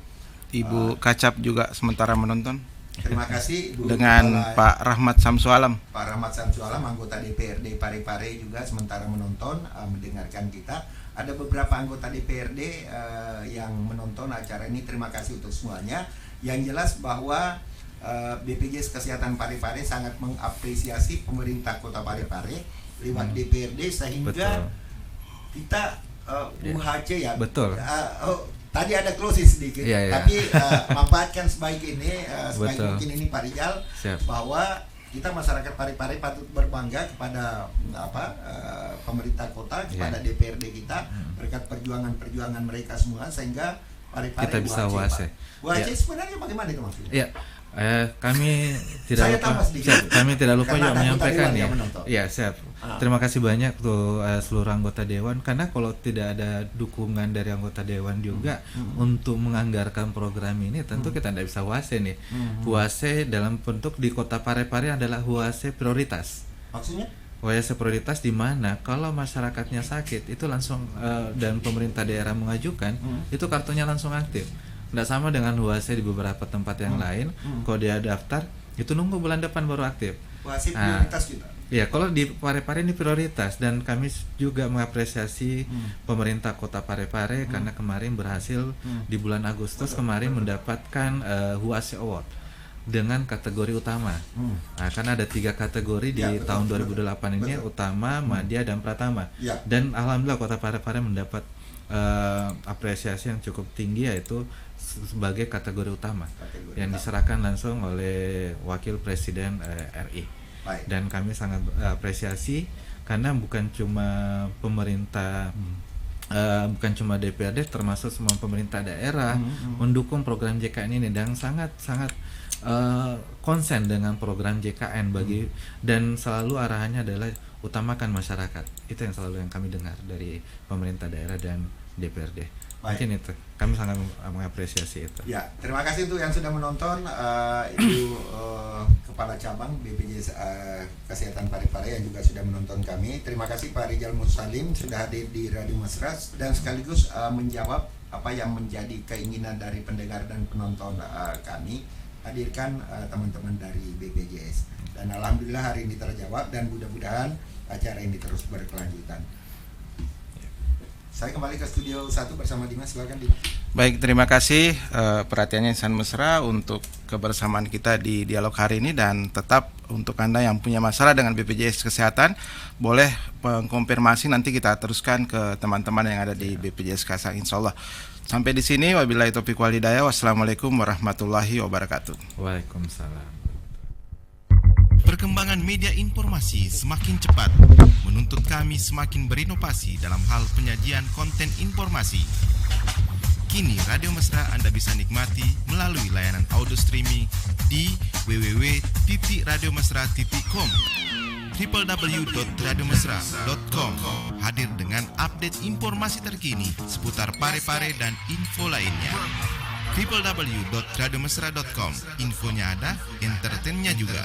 Ibu Kacap juga sementara menonton. Terima kasih Ibu. Dengan Pak Rahmat Samsualam. Pak Rahmat Samsualam, anggota DPRD Parepare juga sementara menonton, mendengarkan kita. Ada beberapa anggota DPRD yang menonton acara ini. Terima kasih untuk semuanya. Yang jelas bahwa BPJS Kesehatan Parepare sangat mengapresiasi pemerintah Kota Parepare lewat DPRD sehingga kita UHC ya. Betul. Tadi ada closing sedikit, tapi manfaatkan sebaik ini, sebaik mungkin ini Pak Rijal, bahwa kita masyarakat Parepare patut berbangga kepada pemerintah kota, kepada DPRD kita berkat perjuangan mereka semua sehingga Parepare kita bisa UHC. UHC sebenarnya bagaimana itu maksudnya? Kami tidak lupa juga menyampaikan ya. Ya, siap. Terima kasih banyak tuh seluruh anggota dewan, karena kalau tidak ada dukungan dari anggota dewan juga untuk menganggarkan program ini, tentu kita tidak bisa UHC nih. UHC dalam bentuk di Kota Parepare adalah UHC prioritas. Maksudnya? UHC prioritas di mana kalau masyarakatnya sakit itu langsung dan pemerintah daerah mengajukan, itu kartunya langsung aktif. Tidak sama dengan UHC di beberapa tempat yang lain. Kalau dia daftar itu nunggu bulan depan baru aktif. UHC prioritas kita. Ya, kalau di Parepare ini prioritas dan kami juga mengapresiasi pemerintah Kota Parepare karena kemarin berhasil di bulan Agustus kemarin mendapatkan UHC Award dengan kategori utama. Karena ada 3 kategori di tahun 2008 ini, utama, madya dan pratama. Dan alhamdulillah Kota Parepare mendapat apresiasi yang cukup tinggi, yaitu sebagai kategori utama yang diserahkan langsung oleh Wakil Presiden RI. Dan kami sangat apresiasi karena bukan cuma pemerintah, bukan cuma DPRD, termasuk semua pemerintah daerah mendukung program JKN ini dan sangat konsen dengan program JKN dan selalu arahannya adalah utamakan masyarakat. Itu yang selalu yang kami dengar dari pemerintah daerah dan DPRD. Mungkin itu kami sangat mengapresiasi itu. Ya, terima kasih untuk yang sudah menonton. Ibu Kepala Cabang BPJS Kesehatan Parepare yang juga sudah menonton kami. Terima kasih Pak Rijal Mursalim sudah hadir di Radio Mesra dan sekaligus menjawab apa yang menjadi keinginan dari pendengar dan penonton kami. Hadirkan teman-teman dari BPJS. Dan alhamdulillah hari ini terjawab dan mudah-mudahan acara ini terus berkelanjutan. Saya kembali ke studio 1 bersama Dimas. Silakan Dimas. Baik, terima kasih perhatiannya Insan Mesra untuk kebersamaan kita di dialog hari ini, dan tetap untuk Anda yang punya masalah dengan BPJS Kesehatan boleh mengkonfirmasi, nanti kita teruskan ke teman-teman yang ada di BPJS Kesehatan, insya Allah. Sampai di sini, wabillahi taufiq wal hidayah. Wassalamualaikum warahmatullahi wabarakatuh. Waalaikumsalam. Perkembangan media informasi semakin cepat, menuntut kami semakin berinovasi dalam hal penyajian konten informasi. Kini Radio Mesra Anda bisa nikmati melalui layanan audio streaming di www.radiomesra.com, www.radiomesra.com, hadir dengan update informasi terkini seputar Parepare dan info lainnya. www.radiomesra.com, infonya ada, entertainnya juga.